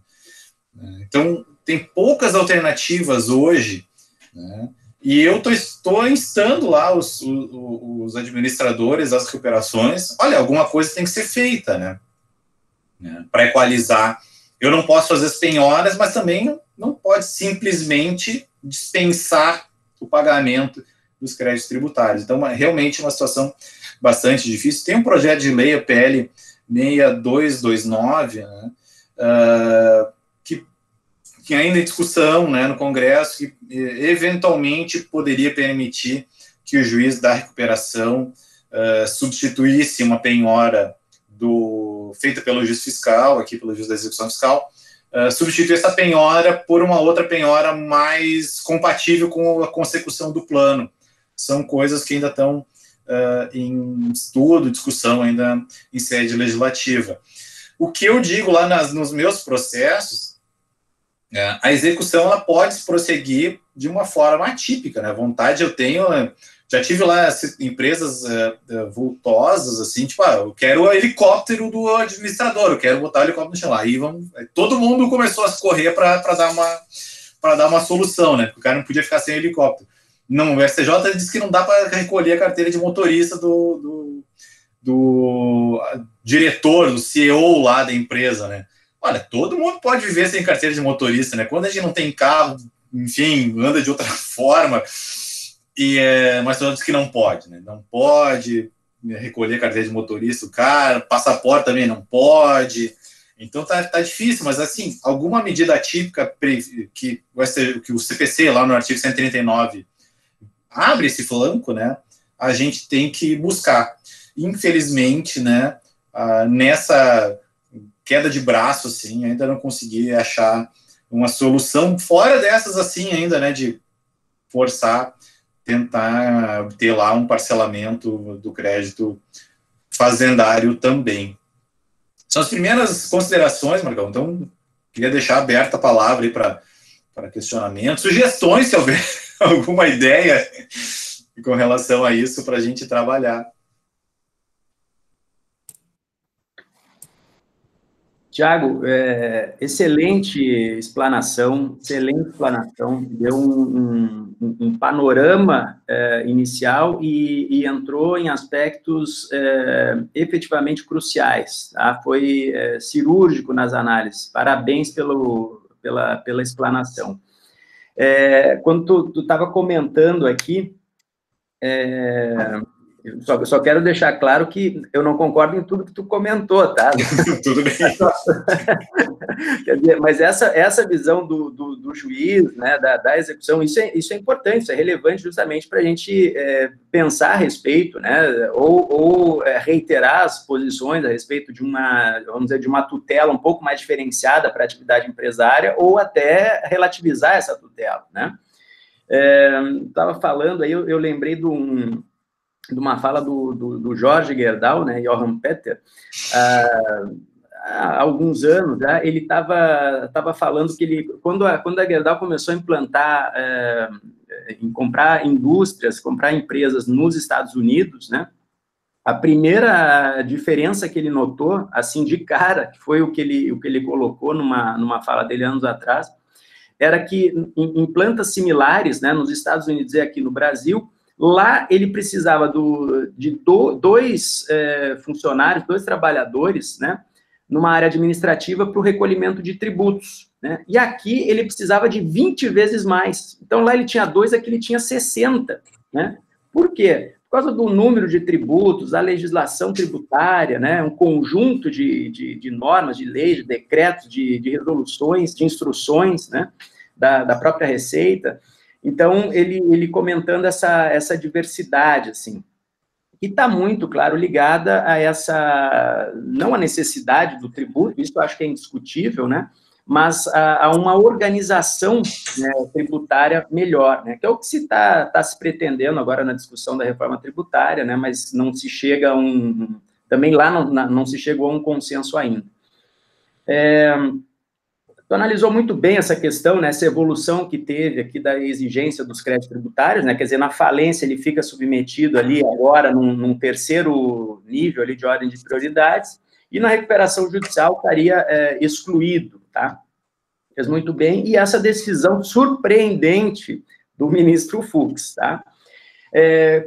Então, tem poucas alternativas hoje, né? E eu estou instando lá os administradores, as recuperações, olha, alguma coisa tem que ser feita, né? Para equalizar. Eu não posso fazer as penhoras, mas também não pode simplesmente dispensar o pagamento dos créditos tributários. Então, realmente uma situação bastante difícil. Tem um projeto de lei, a PL 6229, né, que ainda em discussão, né, no Congresso, que eventualmente poderia permitir que o juiz da recuperação substituísse uma penhora feita pelo juiz fiscal, aqui pelo juiz da execução fiscal, substituir essa penhora por uma outra penhora mais compatível com a consecução do plano. São coisas que ainda estão em estudo, discussão ainda em sede legislativa. O que eu digo lá nos meus processos, a execução ela pode prosseguir de uma forma atípica, né? A vontade eu tenho, já tive lá empresas vultosas, assim, tipo, eu quero o helicóptero do administrador, eu quero botar o helicóptero no chão. Aí todo mundo começou a correr para dar uma solução, né? Porque o cara não podia ficar sem helicóptero. Não, o STJ disse que não dá para recolher a carteira de motorista do diretor, do CEO lá da empresa, né? Olha, todo mundo pode viver sem carteira de motorista, né? Quando a gente não tem carro, enfim, anda de outra forma, mas todo mundo diz que não pode, né? Não pode recolher carteira de motorista, o cara, passaporte também não pode. Então tá difícil, mas assim, alguma medida atípica que o CPC, lá no artigo 139, abre esse flanco, né? A gente tem que buscar. Infelizmente, né? Nessa queda de braço, assim, ainda não consegui achar uma solução fora dessas, assim, ainda, né? De forçar, tentar ter lá um parcelamento do crédito fazendário também. São as primeiras considerações, Marcão. Então, queria deixar aberta a palavra aí para questionamento, sugestões, se houver alguma ideia com relação a isso, para a gente trabalhar. Tiago, excelente explanação, deu um panorama inicial e entrou em aspectos efetivamente cruciais, tá? Foi cirúrgico nas análises, parabéns pela explanação. Quando tu estava comentando aqui, eu só quero deixar claro que eu não concordo em tudo que tu comentou, tá? Tudo bem. Quer dizer, mas essa visão do juiz, né, da execução, isso é importante, isso é relevante justamente para a gente pensar a respeito, né, ou reiterar as posições a respeito de vamos dizer, de uma tutela um pouco mais diferenciada para a atividade empresária, ou até relativizar essa tutela, né? Estava falando aí, eu lembrei de uma fala do Jorge Gerdau, né, Johann Peter, há alguns anos, né, ele estava falando que quando a Gerdau começou a implantar, comprar indústrias, comprar empresas nos Estados Unidos, né, a primeira diferença que ele notou, assim, de cara, que foi o que ele colocou numa fala dele anos atrás, era que em plantas similares, né, nos Estados Unidos e aqui no Brasil, lá ele precisava de dois funcionários, 2 trabalhadores, né, numa área administrativa para o recolhimento de tributos, né, e aqui ele precisava de 20 vezes mais. Então lá ele tinha 2, aqui ele tinha 60, né? Por quê? Por causa do número de tributos, a legislação tributária, né, um conjunto de normas, de leis, de decretos, de resoluções, de instruções, né, da própria Receita. Então, ele comentando essa diversidade, assim, que está muito, claro, ligada a não a necessidade do tributo, isso eu acho que é indiscutível, né, mas a uma organização, né, tributária melhor, né, que é o que está se pretendendo agora na discussão da reforma tributária, né, mas não se chega também lá não se chegou a um consenso ainda. Tu analisou muito bem essa questão, né, essa evolução que teve aqui da exigência dos créditos tributários, né, quer dizer, na falência ele fica submetido ali agora num terceiro nível ali de ordem de prioridades, e na recuperação judicial estaria excluído, tá? Fez muito bem, e essa decisão surpreendente do ministro Fux, tá?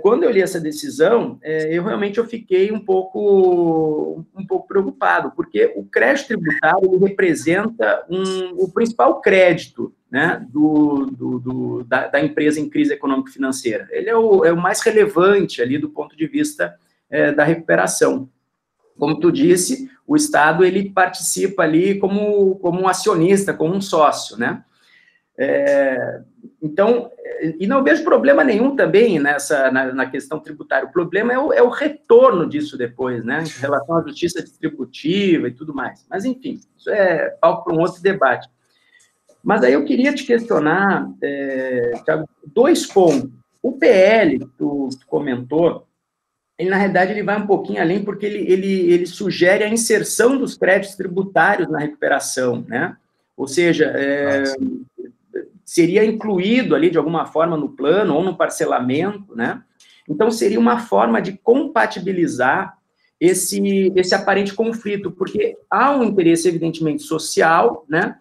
Quando eu li essa decisão, eu fiquei um pouco preocupado, porque o crédito tributário ele representa o principal crédito, né, da empresa em crise econômico-financeira. Ele é o mais relevante ali do ponto de vista da recuperação. Como tu disse, o Estado ele participa ali como um acionista, como um sócio, né? Então, e não vejo problema nenhum também na questão tributária. O problema é o retorno disso depois, né? Em relação à justiça distributiva e tudo mais. Mas, enfim, isso é palco para um outro debate. Mas aí eu queria te questionar, Thiago, 2 pontos. O PL, que tu comentou, ele, na realidade, ele vai um pouquinho além, porque ele sugere a inserção dos créditos tributários na recuperação, né? Ou seja, seria incluído ali, de alguma forma, no plano ou no parcelamento, né? Então, seria uma forma de compatibilizar esse aparente conflito, porque há um interesse, evidentemente, social, né?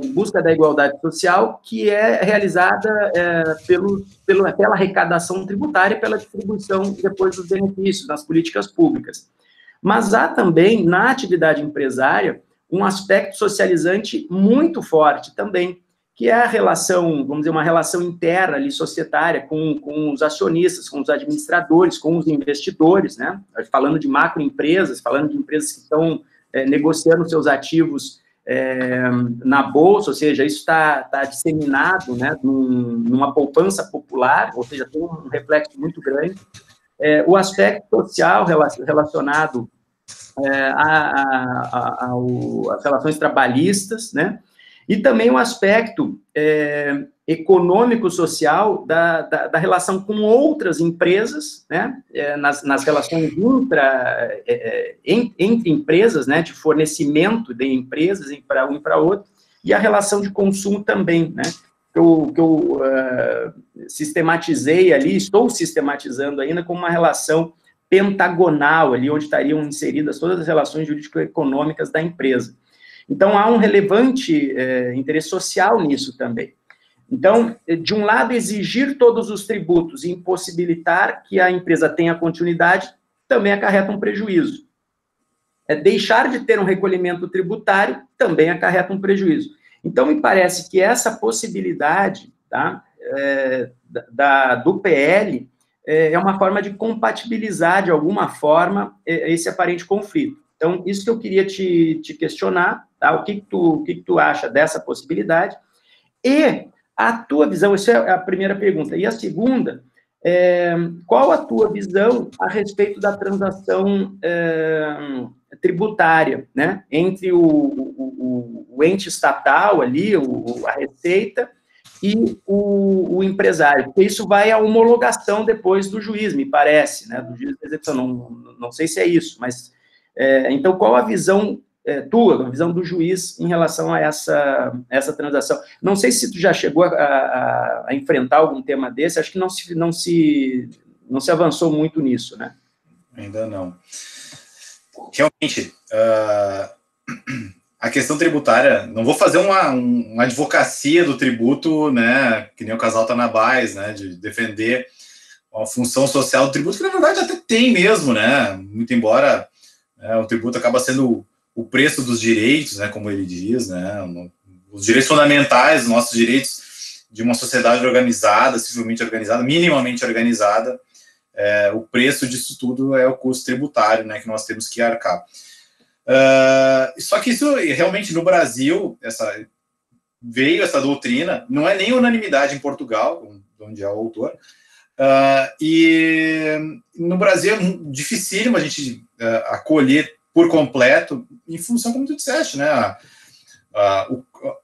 De busca da igualdade social, que é realizada pela arrecadação tributária e pela distribuição depois dos benefícios nas políticas públicas. Mas há também, na atividade empresária, um aspecto socializante muito forte também, que é a relação, vamos dizer, uma relação interna ali, societária, com os acionistas, com os administradores, com os investidores, né? Falando de macroempresas, falando de empresas que estão negociando seus ativos na bolsa, ou seja, isso está disseminado, né, numa poupança popular, ou seja, tem um reflexo muito grande. O aspecto social relacionado às relações trabalhistas, né, e também um aspecto econômico-social da relação com outras empresas, né, nas relações entre empresas, né, de fornecimento de empresas para um e para outro, e a relação de consumo também, né, que eu sistematizei ali, estou sistematizando ainda como uma relação pentagonal ali, onde estariam inseridas todas as relações jurídico-econômicas da empresa. Então, há um relevante interesse social nisso também. Então, de um lado, exigir todos os tributos e impossibilitar que a empresa tenha continuidade também acarreta um prejuízo. Deixar de ter um recolhimento tributário também acarreta um prejuízo. Então, me parece que essa possibilidade, tá, do PL é uma forma de compatibilizar, de alguma forma, esse aparente conflito. Então, isso que eu queria te questionar, tá? O que tu acha dessa possibilidade? E a tua visão, isso é a primeira pergunta. E a segunda, qual a tua visão a respeito da transação tributária, né? Entre o ente estatal ali, a Receita, e o empresário, porque isso vai à homologação depois do juiz, me parece, né? Do juiz de execução, não sei se é isso, mas... então, qual a visão tua, a visão do juiz em relação a essa transação? Não sei se tu já chegou a enfrentar algum tema desse, acho que não se avançou muito nisso, né? Ainda não. Realmente, a questão tributária, não vou fazer uma advocacia do tributo, né, que nem o casal Tanabás, né, de defender a função social do tributo, que na verdade até tem mesmo, né, muito embora o tributo acaba sendo o preço dos direitos, né, como ele diz, né, os direitos fundamentais, os nossos direitos de uma sociedade organizada, civilmente organizada, minimamente organizada, o preço disso tudo é o custo tributário, né, que nós temos que arcar. Só que isso, realmente, no Brasil, veio essa doutrina, não é nem unanimidade em Portugal, onde é o autor, e no Brasil é dificílimo a gente acolher por completo, em função, como tu disseste, né,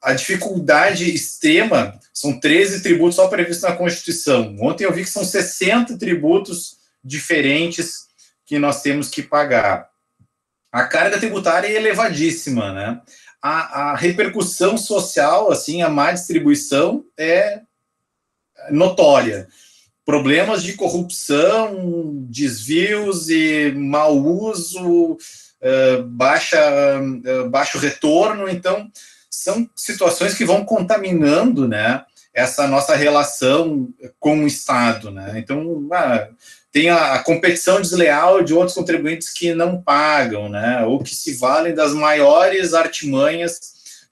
a dificuldade extrema, são 13 tributos só previstos na Constituição. Ontem eu vi que são 60 tributos diferentes que nós temos que pagar. A carga tributária é elevadíssima, né? A repercussão social, assim, a má distribuição é notória. Problemas de corrupção, desvios e mau uso, baixo retorno, então são situações que vão contaminando, né, essa nossa relação com o Estado, né? Então, tem a competição desleal de outros contribuintes que não pagam, né, ou que se valem das maiores artimanhas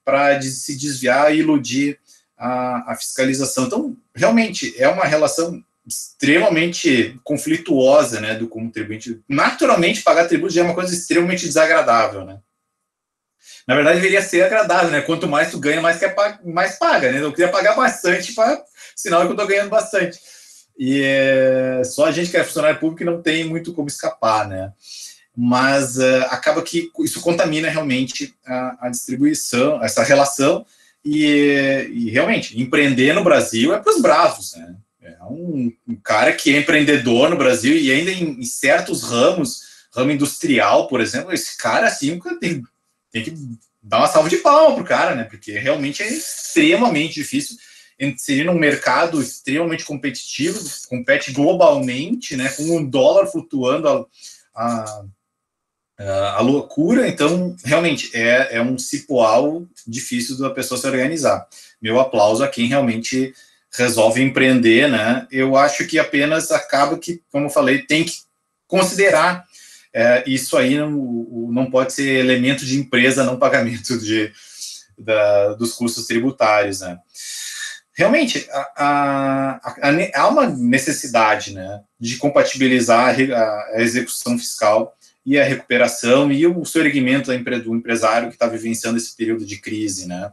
para se desviar e iludir a fiscalização. Então, realmente, é uma relação extremamente conflituosa, né, do contribuinte. Naturalmente, pagar tributo já é uma coisa extremamente desagradável, né? Na verdade, deveria ser agradável, né? Quanto mais tu ganha, mais paga, né? Eu queria pagar bastante, sinal que eu estou ganhando bastante. E só a gente que é funcionário público não tem muito como escapar, né? Mas acaba que isso contamina realmente a distribuição, essa relação, e realmente, empreender no Brasil é para os bravos, né? É um cara que é empreendedor no Brasil e ainda em certos ramos, ramo industrial, por exemplo, esse cara, assim, tem que dar uma salva de palmas pro cara, né? Porque realmente é extremamente difícil inserir num mercado extremamente competitivo, compete globalmente, né? Com um dólar flutuando a loucura. Então, realmente, é um cipoal difícil da pessoa se organizar. Meu aplauso a quem realmente resolve empreender, né? Eu acho que apenas acaba que, como eu falei, tem que considerar isso aí não pode ser elemento de empresa, não pagamento dos custos tributários, né? Realmente, há uma necessidade, né, de compatibilizar a execução fiscal e a recuperação e o soerguimento do empresário que está vivenciando esse período de crise, né?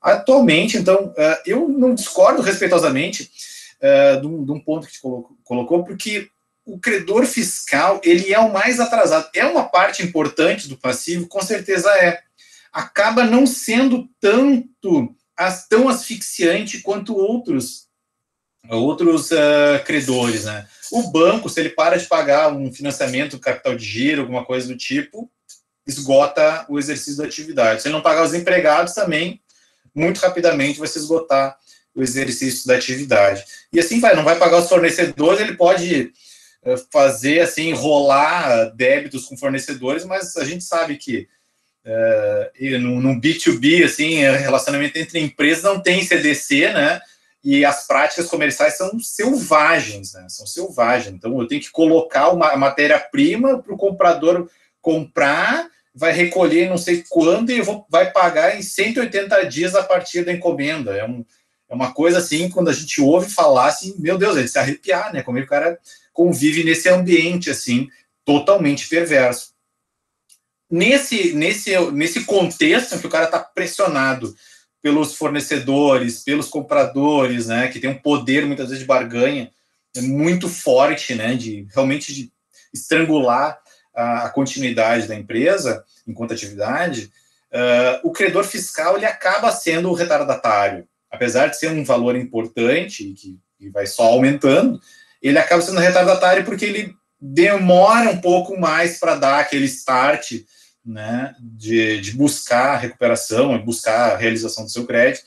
Atualmente, então, eu não discordo respeitosamente de um ponto que te colocou, porque o credor fiscal, ele é o mais atrasado. É uma parte importante do passivo, com certeza é. Acaba não sendo tão asfixiante quanto outros credores, né? O banco, se ele para de pagar um financiamento, capital de giro, alguma coisa do tipo, esgota o exercício da atividade. Se ele não pagar os empregados também, muito rapidamente vai se esgotar o exercício da atividade. E assim não vai pagar os fornecedores, ele pode fazer, assim, enrolar débitos com fornecedores, mas a gente sabe que no B2B, assim, relacionamento entre empresas não tem CDC, né, e as práticas comerciais são selvagens, né, são selvagens. Então, eu tenho que colocar uma matéria-prima para o comprador comprar, vai recolher não sei quando e vai pagar em 180 dias a partir da encomenda. É uma coisa assim, quando a gente ouve falar, assim, meu Deus, ele se arrepiar, né? Como o cara convive nesse ambiente, assim, totalmente perverso. Nesse contexto em que o cara está pressionado pelos fornecedores, pelos compradores, né, que tem um poder, muitas vezes, de barganha muito forte, né, realmente de estrangular a continuidade da empresa enquanto atividade, o credor fiscal ele acaba sendo o retardatário. Apesar de ser um valor importante e que vai só aumentando, ele acaba sendo retardatário porque ele demora um pouco mais para dar aquele start, né, de buscar a recuperação, buscar a realização do seu crédito,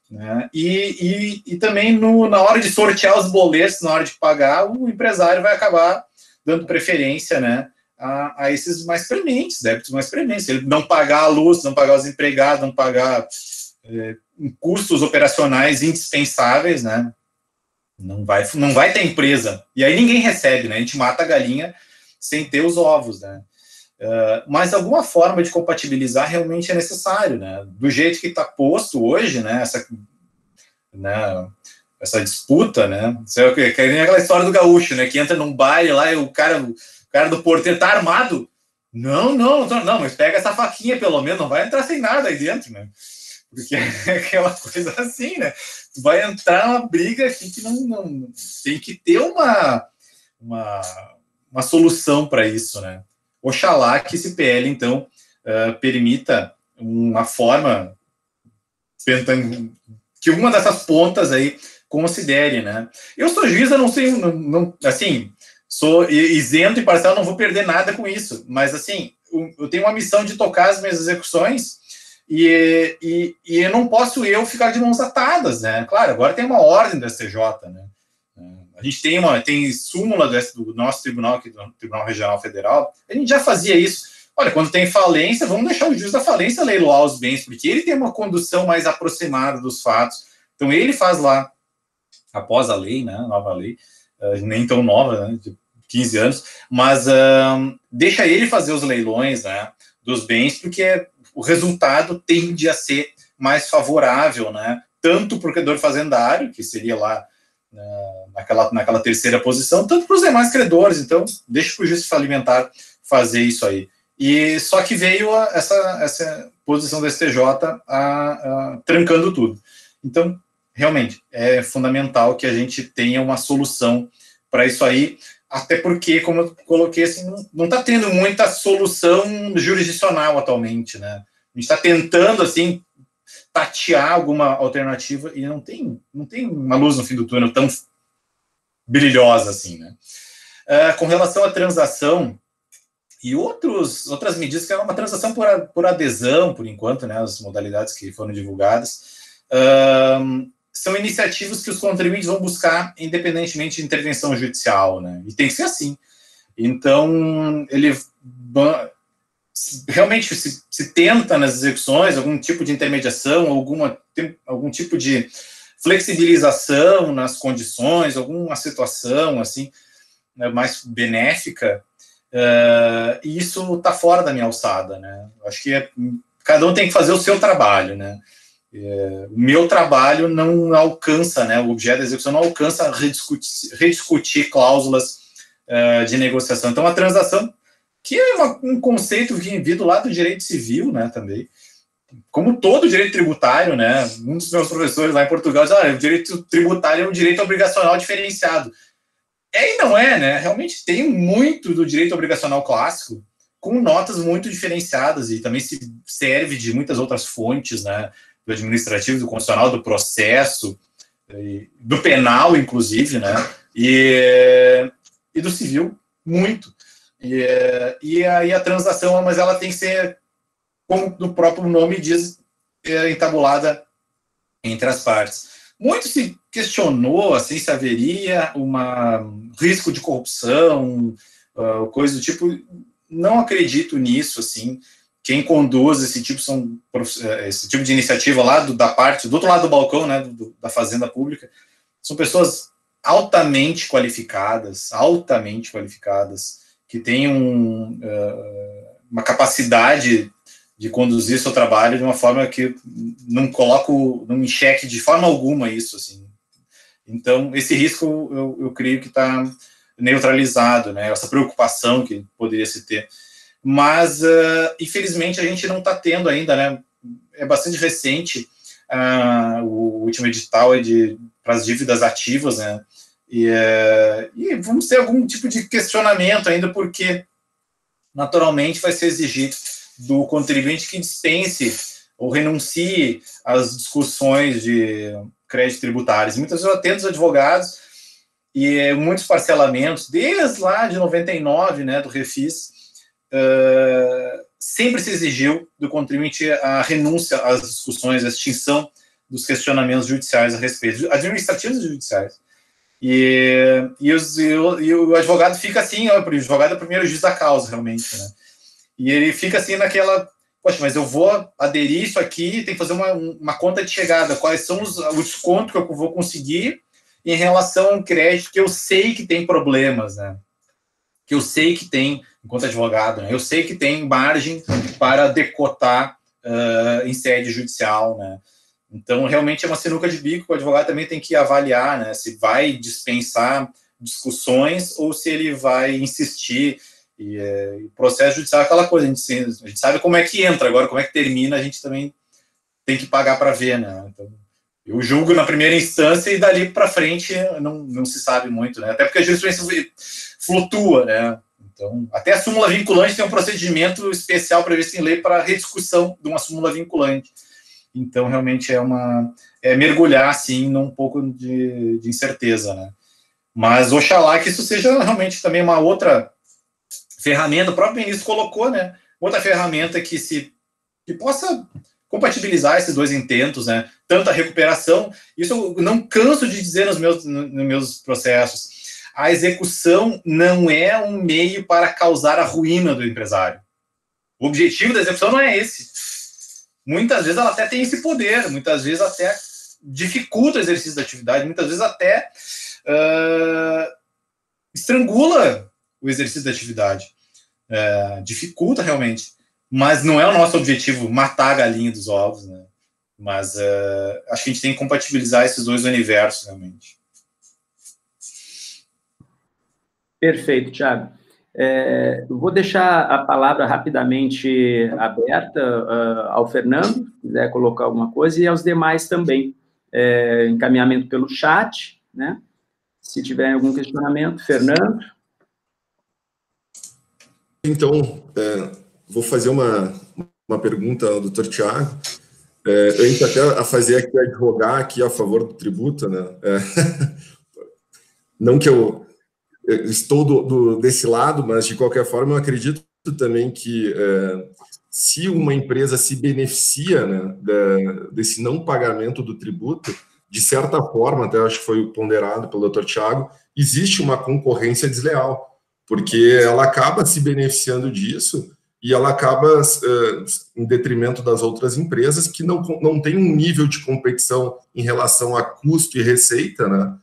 né, e também na hora de sortear os boletos, na hora de pagar, o empresário vai acabar dando preferência, né, a esses mais prementes, débitos mais prementes. Se ele não pagar a luz, não pagar os empregados, não pagar custos operacionais indispensáveis, né? Não vai ter empresa. E aí ninguém recebe, né? A gente mata a galinha sem ter os ovos, né? Mas alguma forma de compatibilizar realmente é necessário, né? Do jeito que está posto hoje, né? Essa disputa, né? Que nem aquela história do gaúcho, né? Que entra num baile lá e o cara do porteiro tá armado. Não, mas pega essa faquinha pelo menos, não vai entrar sem nada aí dentro, né? Porque é aquela coisa assim, né? Tu vai entrar numa briga aqui que não tem que ter uma solução para isso, né? Oxalá que esse PL, então, permita uma forma que uma dessas pontas aí considere, né? Eu sou juiz, eu não sei, assim, sou isento e parcial, não vou perder nada com isso, mas, assim, eu tenho uma missão de tocar as minhas execuções e eu não posso ficar de mãos atadas, né? Claro, agora tem uma ordem do STJ, né? A gente tem súmula do nosso tribunal, aqui do Tribunal Regional Federal, a gente já fazia isso. Olha, quando tem falência, vamos deixar o juiz da falência leiloar os bens, porque ele tem uma condução mais aproximada dos fatos. Então, ele faz lá, após a lei, né, nova lei, nem tão nova, né, de 15 anos, mas deixa ele fazer os leilões, né, dos bens, porque o resultado tende a ser mais favorável, né, tanto para o credor fazendário, que seria lá naquela terceira posição, tanto para os demais credores. Então, deixa para o juiz falimentar fazer isso aí. E só que veio essa posição do STJ trancando tudo. Então, realmente, é fundamental que a gente tenha uma solução para isso aí, até porque, como eu coloquei, assim, não está tendo muita solução jurisdicional atualmente, né? A gente está tentando, assim, tatear alguma alternativa e não tem uma luz no fim do túnel tão brilhosa assim, né? Com relação à transação e outras medidas, que é uma transação por adesão, por enquanto, né, as modalidades que foram divulgadas, são iniciativas que os contribuintes vão buscar independentemente de intervenção judicial, né? E tem que ser assim. Então, realmente se tenta nas execuções algum tipo de intermediação, algum tipo de flexibilização nas condições, alguma situação assim, né, mais benéfica, e isso está fora da minha alçada, né? Acho que cada um tem que fazer o seu trabalho, né? O meu trabalho não alcança, né? O objeto da execução não alcança rediscutir cláusulas de negociação. Então, a transação, que é um conceito vindo lá do direito civil, né, também, como todo direito tributário, né, um dos meus professores lá em Portugal diz, o direito tributário é um direito obrigacional diferenciado. E não é, né, realmente tem muito do direito obrigacional clássico, com notas muito diferenciadas, e também se serve de muitas outras fontes, né, do administrativo, do constitucional, do processo, do penal, inclusive, né, e do civil, muito. E aí a transação, mas ela tem que ser, como o próprio nome diz, entabulada entre as partes. Muito se questionou assim, se haveria risco de corrupção, coisa do tipo. Não acredito nisso, assim. Quem conduz esse tipo de iniciativa lá do outro lado do balcão, né, da fazenda pública, são pessoas altamente qualificadas, que têm uma capacidade de conduzir seu trabalho de uma forma que não coloco em xeque de forma alguma isso, assim. Então, esse risco eu creio que está neutralizado, né? Essa preocupação que poderia se ter. Mas, infelizmente, a gente não está tendo ainda, né? É bastante recente o último edital para as dívidas ativas, né? E vamos ter algum tipo de questionamento ainda, porque naturalmente vai ser exigido do contribuinte que dispense ou renuncie às discussões de crédito tributários. Muitas vezes eu atendo os advogados e muitos parcelamentos, desde lá de 99, né, do Refis, sempre se exigiu do contribuinte a renúncia às discussões, a extinção dos questionamentos judiciais a respeito, administrativos e judiciais. E o advogado fica assim, ó, o advogado é o primeiro juiz da causa, realmente, né? E ele fica assim naquela, poxa, mas eu vou aderir isso aqui, tem que fazer uma conta de chegada, quais são os descontos que eu vou conseguir em relação ao crédito que eu sei que tem problemas, né? Que eu sei que tem, enquanto advogado, né? Eu sei que tem margem para decotar em sede judicial, né? Então, realmente é uma sinuca de bico, o advogado também tem que avaliar, né, se vai dispensar discussões ou se ele vai insistir. E o processo judicial é aquela coisa, a gente sabe como é que entra, agora como é que termina, a gente também tem que pagar para ver, né? Então, eu julgo na primeira instância e dali para frente não se sabe muito, né? Até porque a jurisprudência flutua, né? Então, até a súmula vinculante tem um procedimento especial previsto em lei para rediscussão de uma súmula vinculante. Então, realmente é mergulhar, assim, num pouco de incerteza, né? Mas oxalá que isso seja realmente também uma outra ferramenta, o próprio ministro colocou, né? Outra ferramenta que possa compatibilizar esses dois intentos, né? Tanto a recuperação, isso eu não canso de dizer nos meus processos, a execução não é um meio para causar a ruína do empresário. O objetivo da execução não é esse. Muitas vezes ela até tem esse poder, muitas vezes até dificulta o exercício da atividade, muitas vezes até estrangula o exercício da atividade, dificulta realmente, mas não é o nosso objetivo matar a galinha dos ovos, né? Mas acho que a gente tem que compatibilizar esses dois universos realmente. Perfeito, Thiago. Eu vou deixar a palavra rapidamente aberta ao Fernando, se quiser colocar alguma coisa, e aos demais também. Encaminhamento pelo chat, né? Se tiver algum questionamento, Fernando. Então, vou fazer uma pergunta ao doutor Thiago. Antes até a fazer aqui, advogar aqui a favor do tributo, né? Não que eu estou desse lado, mas de qualquer forma eu acredito também que se uma empresa se beneficia, né, desse não pagamento do tributo, de certa forma, até acho que foi ponderado pelo Dr. Thiago, existe uma concorrência desleal, porque ela acaba se beneficiando disso e ela acaba em detrimento das outras empresas que não tem um nível de competição em relação a custo e receita, né,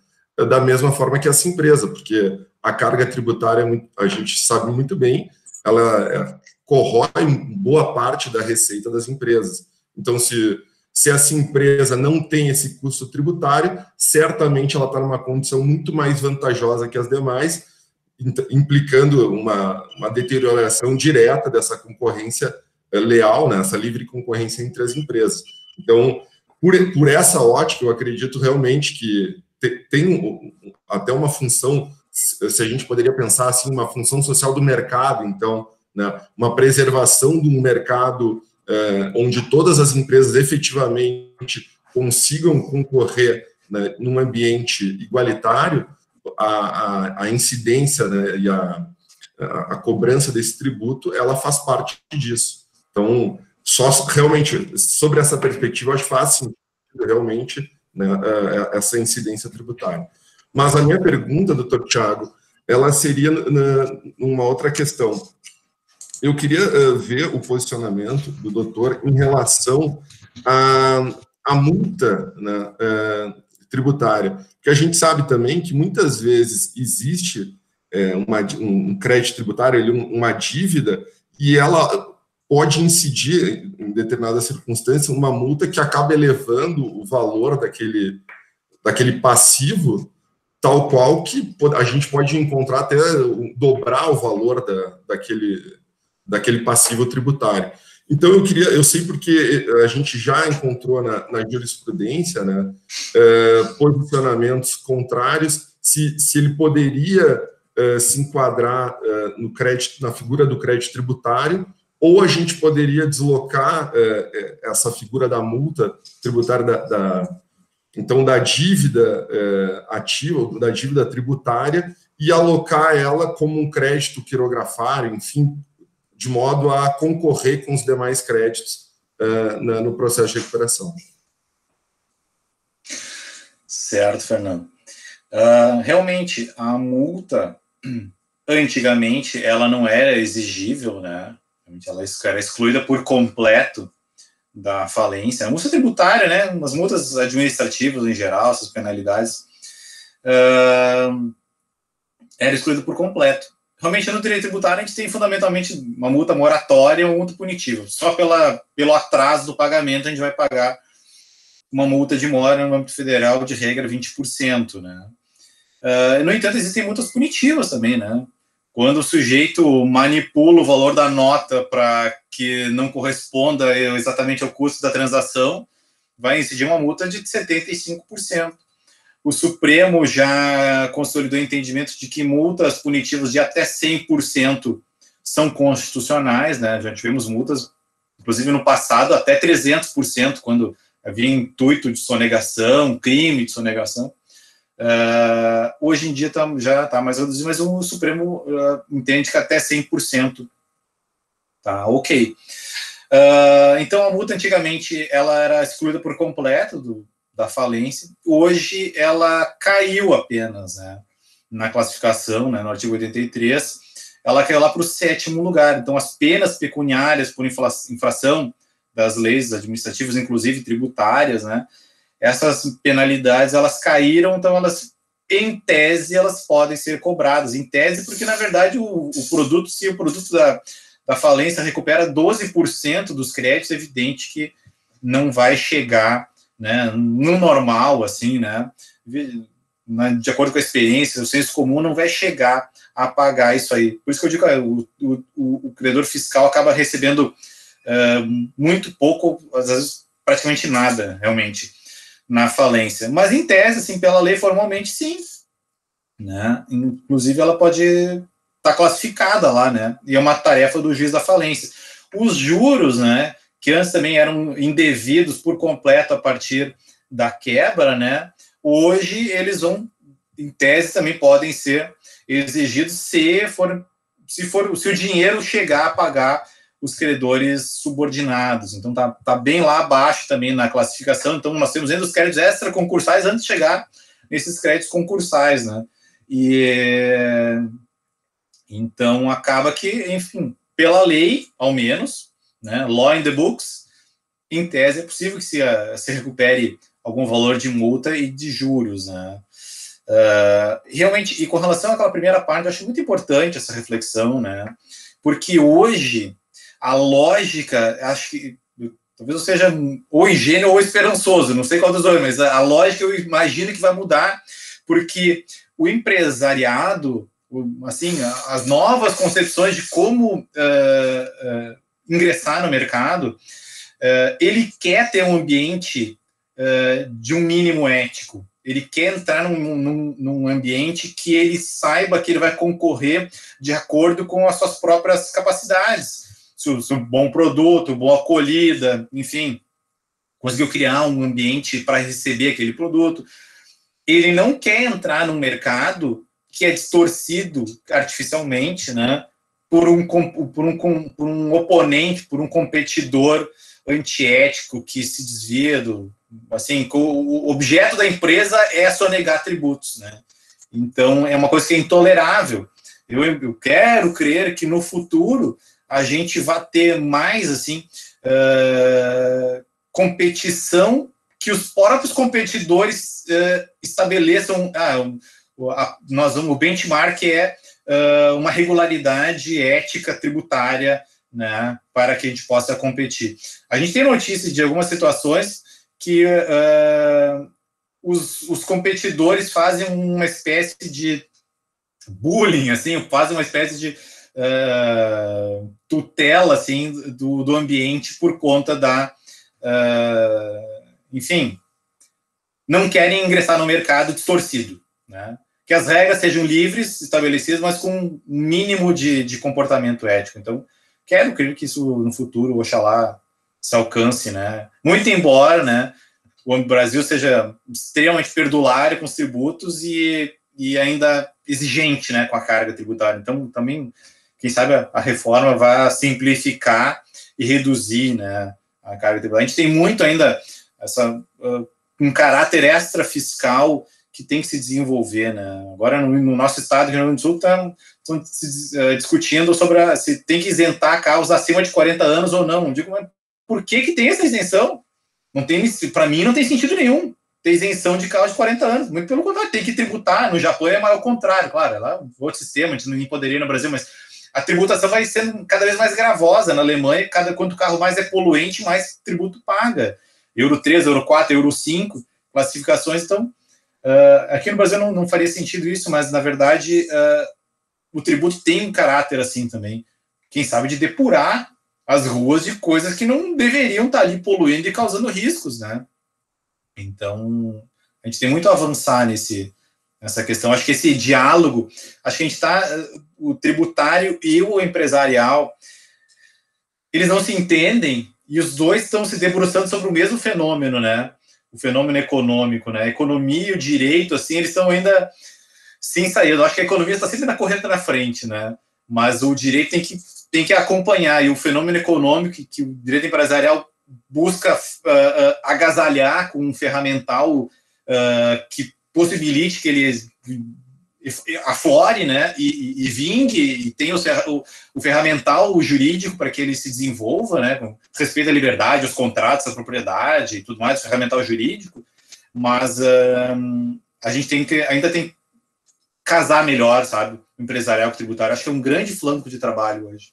da mesma forma que essa empresa, porque a carga tributária, a gente sabe muito bem, ela corrói boa parte da receita das empresas. Então, se essa empresa não tem esse custo tributário, certamente ela está numa condição muito mais vantajosa que as demais, implicando uma deterioração direta dessa concorrência leal, né, essa livre concorrência entre as empresas. Então, por essa ótica, eu acredito realmente que tem até uma função, se a gente poderia pensar assim, uma função social do mercado, então, né, uma preservação de um mercado onde todas as empresas efetivamente consigam concorrer, né, num ambiente igualitário, a incidência, né, e a cobrança desse tributo, ela faz parte disso. Então, só realmente, sobre essa perspectiva, eu acho que faz sentido realmente, né, essa incidência tributária. Mas a minha pergunta, doutor Thiago, ela seria numa outra questão. Eu queria ver o posicionamento do doutor em relação à multa, né, tributária, que a gente sabe também que muitas vezes existe um crédito tributário, uma dívida, e ela pode incidir, em determinadas circunstâncias, uma multa que acaba elevando o valor daquele passivo, tal qual que a gente pode encontrar até dobrar o valor daquele passivo tributário. Então, eu sei porque a gente já encontrou na jurisprudência, né, posicionamentos contrários, se ele poderia se enquadrar no crédito, na figura do crédito tributário, ou a gente poderia deslocar essa figura da multa tributária, então, da dívida ativa, da dívida tributária, e alocar ela como um crédito quirografário, enfim, de modo a concorrer com os demais créditos no processo de recuperação. Certo, Fernando. Realmente, a multa, antigamente, ela não era exigível, né? Ela era excluída por completo da falência. A multa tributária, né? As multas administrativas, em geral, essas penalidades, era excluída por completo. Realmente, no direito tributário, a gente tem fundamentalmente uma multa moratória e uma multa punitiva. Só pelo atraso do pagamento, a gente vai pagar uma multa de mora no âmbito federal, de regra, 20%, né? No entanto, existem multas punitivas também, né? Quando o sujeito manipula o valor da nota para que não corresponda exatamente ao custo da transação, vai incidir uma multa de 75%. O Supremo já consolidou o entendimento de que multas punitivas de até 100% são constitucionais, né? Já tivemos multas, inclusive no passado, até 300%, quando havia intuito de sonegação, crime de sonegação. Hoje em dia já está mais reduzido, mas o Supremo entende que até 100% tá ok. Então, a multa, antigamente, ela era excluída por completo da falência. Hoje, ela caiu apenas, né, na classificação, né, no artigo 83, ela caiu lá para o 7º lugar. Então, as penas pecuniárias por infração das leis administrativas, inclusive tributárias, né, essas penalidades, elas caíram, então elas, em tese, elas podem ser cobradas. Em tese, porque, na verdade, o produto, se o produto da falência recupera 12% dos créditos, é evidente que não vai chegar, né, no normal, assim, né, de acordo com a experiência, o senso comum não vai chegar a pagar isso aí. Por isso que eu digo, o credor fiscal acaba recebendo muito pouco, às vezes praticamente nada, realmente, na falência. Mas, em tese, assim, pela lei, formalmente, sim, né, inclusive ela pode estar classificada lá, né, e é uma tarefa do juiz da falência. Os juros, né, que antes também eram indevidos por completo a partir da quebra, né, hoje eles vão, em tese, também podem ser exigidos se o dinheiro chegar a pagar os credores subordinados. Então, tá bem lá abaixo também na classificação. Então, nós temos ainda os créditos extraconcursais antes de chegar nesses créditos concursais, né? Então, acaba que, enfim, pela lei, ao menos, né, law in the books, em tese, é possível que se recupere algum valor de multa e de juros, né? Realmente, e com relação àquela primeira parte, eu acho muito importante essa reflexão, né? Porque hoje, a lógica, acho que, talvez eu seja ou ingênuo ou esperançoso, não sei qual dos dois, mas a lógica eu imagino que vai mudar, porque o empresariado, assim, as novas concepções de como ingressar no mercado, ele quer ter um ambiente de um mínimo ético. Ele quer entrar num ambiente que ele saiba que ele vai concorrer de acordo com as suas próprias capacidades. Se um bom produto, boa acolhida, enfim, conseguiu criar um ambiente para receber aquele produto. Ele não quer entrar num mercado que é distorcido artificialmente, né, por um oponente, por um competidor antiético que se desvia assim, o objeto da empresa é sonegar tributos, né? Então, é uma coisa que é intolerável. Eu quero crer que no futuro a gente vai ter mais, assim, competição, que os próprios competidores estabeleçam, o benchmark é uma regularidade ética tributária, né, para que a gente possa competir. A gente tem notícias de algumas situações que os competidores fazem uma espécie de bullying, assim, fazem uma espécie de tutela, assim, do ambiente por conta enfim, não querem ingressar no mercado distorcido, né? Que as regras sejam livres, estabelecidas, mas com um mínimo de comportamento ético. Então, quero crer que isso no futuro, oxalá, se alcance, né? Muito embora, né, o Brasil seja extremamente perdulário com os tributos e ainda exigente, né, com a carga tributária. Então, também, quem sabe a reforma vai simplificar e reduzir, né, a carga tributária. A gente tem muito ainda um caráter extra-fiscal que tem que se desenvolver, né? Agora, no nosso estado, Rio Grande do Sul, estão discutindo sobre se tem que isentar carros acima de 40 anos ou não. Eu digo, mas por que tem essa isenção? Não tem, para mim, não tem sentido nenhum ter isenção de carros de 40 anos. Muito pelo contrário, tem que tributar. No Japão é mais o contrário, claro, é lá outro sistema, a gente não poderia no Brasil, mas a tributação vai sendo cada vez mais gravosa. Na Alemanha, quanto o carro mais é poluente, mais tributo paga. Euro 3, Euro 4, Euro 5, classificações. Então, aqui no Brasil não faria sentido isso, mas, na verdade, o tributo tem um caráter assim também, quem sabe, de depurar as ruas de coisas que não deveriam estar ali poluindo e causando riscos, né? Então, a gente tem muito a avançar nessa questão. Acho que esse diálogo, acho que a gente está, o tributário e o empresarial, eles não se entendem e os dois estão se debruçando sobre o mesmo fenômeno, né? O fenômeno econômico, né? A economia e o direito, assim, eles estão ainda sem sair. Eu acho que a economia está sempre correndo na frente, né? Mas o direito tem que acompanhar, e o fenômeno econômico que o direito empresarial busca agasalhar com um ferramental que possibilite que ele aflore, né, e vingue, e tenha o ferramental jurídico para que ele se desenvolva, né, com respeito à liberdade, aos contratos, à propriedade e tudo mais, o ferramental jurídico, mas a gente ainda tem que casar melhor, sabe, o empresarial com o tributário. Acho que é um grande flanco de trabalho hoje.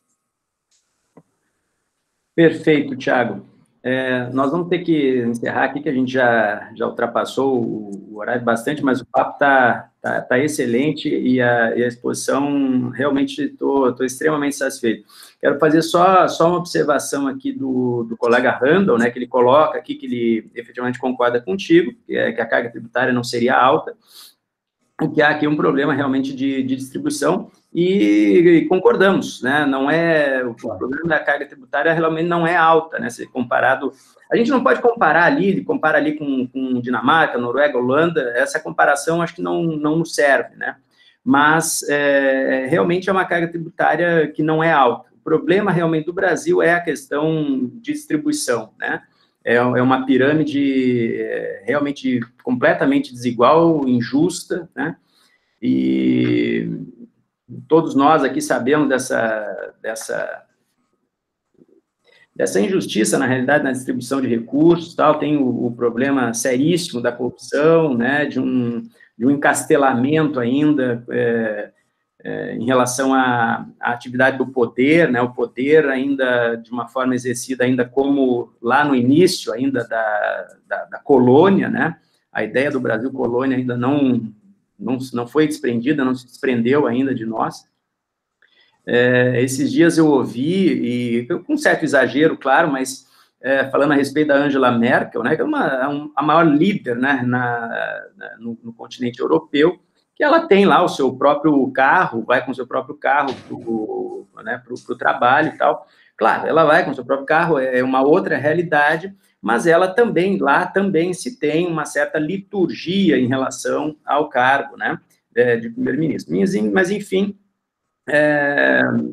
Perfeito, Thiago. Nós vamos ter que encerrar aqui, que a gente já ultrapassou o horário bastante, mas o papo tá excelente e a exposição, realmente, estou extremamente satisfeito. Quero fazer só uma observação aqui do colega Randall, né, que ele coloca aqui que ele efetivamente concorda contigo, que a carga tributária não seria alta, o que há aqui um problema realmente de distribuição, e concordamos, né? Não é, o problema da carga tributária realmente não é alta, né? Se comparado, a gente não pode comparar ali com Dinamarca, Noruega, Holanda, essa comparação acho que não nos serve, né? Mas realmente é uma carga tributária que não é alta. O problema realmente do Brasil é a questão de distribuição, né? É uma pirâmide realmente completamente desigual, injusta, né? E todos nós aqui sabemos dessa injustiça, na realidade, na distribuição de recursos, tal. Tem o problema seríssimo da corrupção, né? De um encastelamento ainda em relação à atividade do poder, né? O poder ainda, de uma forma exercida, ainda como lá no início, ainda da colônia, né? A ideia do Brasil colônia ainda não foi desprendida, não se desprendeu ainda de nós. Esses dias eu ouvi, e com certo exagero, claro, mas falando a respeito da Angela Merkel, né? Que é a maior líder, né? No continente europeu, que ela tem lá o seu próprio carro, vai com o seu próprio carro para o trabalho e tal. Claro, ela vai com o seu próprio carro, é uma outra realidade, mas ela também, lá também se tem uma certa liturgia em relação ao cargo, né, de primeiro-ministro. Mas, enfim,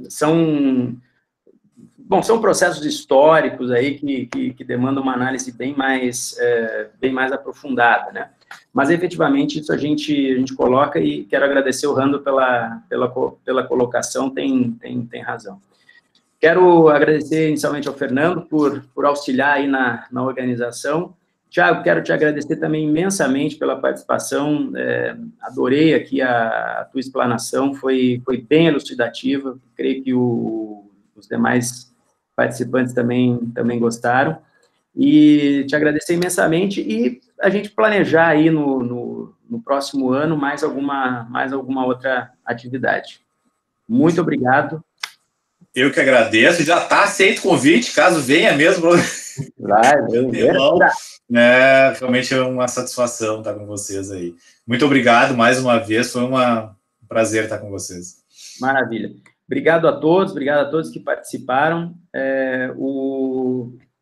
são processos históricos aí que demandam uma análise bem mais aprofundada, né? Mas, efetivamente, isso a gente coloca, e quero agradecer o Rando pela colocação, tem razão. Quero agradecer inicialmente ao Fernando por auxiliar aí na organização. Thiago, quero te agradecer também imensamente pela participação, adorei aqui a tua explanação, foi bem elucidativa, creio que os demais participantes também gostaram, e te agradecer imensamente, e a gente planejar aí no próximo ano mais alguma outra atividade. Muito obrigado. Eu que agradeço, já está aceito o convite, caso venha mesmo. Realmente é uma satisfação estar com vocês aí. Muito obrigado mais uma vez, foi um prazer estar com vocês. Maravilha. Obrigado a todos que participaram.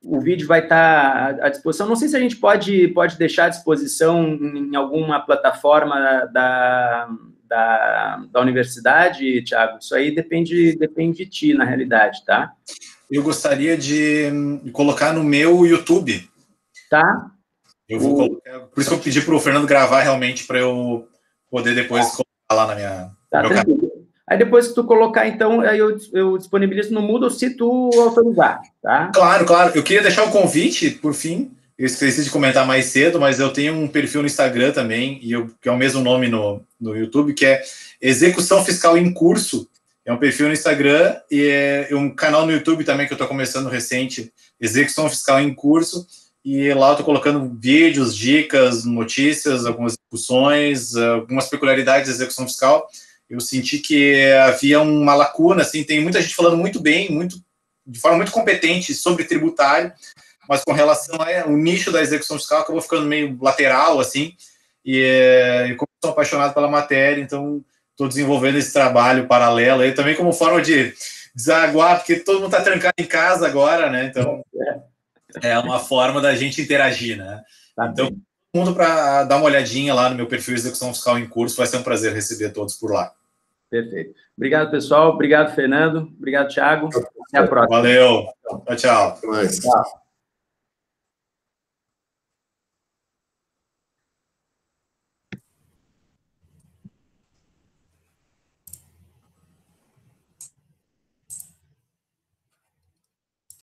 O vídeo vai estar à disposição. Não sei se a gente pode deixar à disposição em alguma plataforma da universidade, Thiago. Isso aí depende de ti, na realidade, tá? Eu gostaria de colocar no meu YouTube. Tá. Eu vou colocar, por isso que eu pedi para o Fernando gravar realmente para eu poder depois colocar lá na minha... Tá, tranquilo. Aí depois que tu colocar, então, aí eu disponibilizo no Moodle se tu autorizar, tá? Claro, claro. Eu queria deixar um convite, por fim. Eu esqueci de comentar mais cedo, mas eu tenho um perfil no Instagram também, que é o mesmo nome no YouTube, que é Execução Fiscal em Curso. É um perfil no Instagram e é um canal no YouTube também que eu estou começando recente, Execução Fiscal em Curso. E lá eu estou colocando vídeos, dicas, notícias, algumas discussões, algumas peculiaridades da execução fiscal. Eu senti que havia uma lacuna, assim, tem muita gente falando muito bem, de forma muito competente sobre tributário, mas com relação ao nicho da execução fiscal, acabou ficando meio lateral, assim, e como sou apaixonado pela matéria, então estou desenvolvendo esse trabalho paralelo aí, também como forma de desaguar, porque todo mundo está trancado em casa agora, né, então é uma forma da gente interagir, né. Então, todo mundo para dar uma olhadinha lá no meu perfil Execução Fiscal em Curso, vai ser um prazer receber todos por lá. Perfeito. Obrigado, pessoal. Obrigado, Fernando. Obrigado, Thiago. Até a próxima. Valeu. Tchau, tchau. Até mais. Tchau.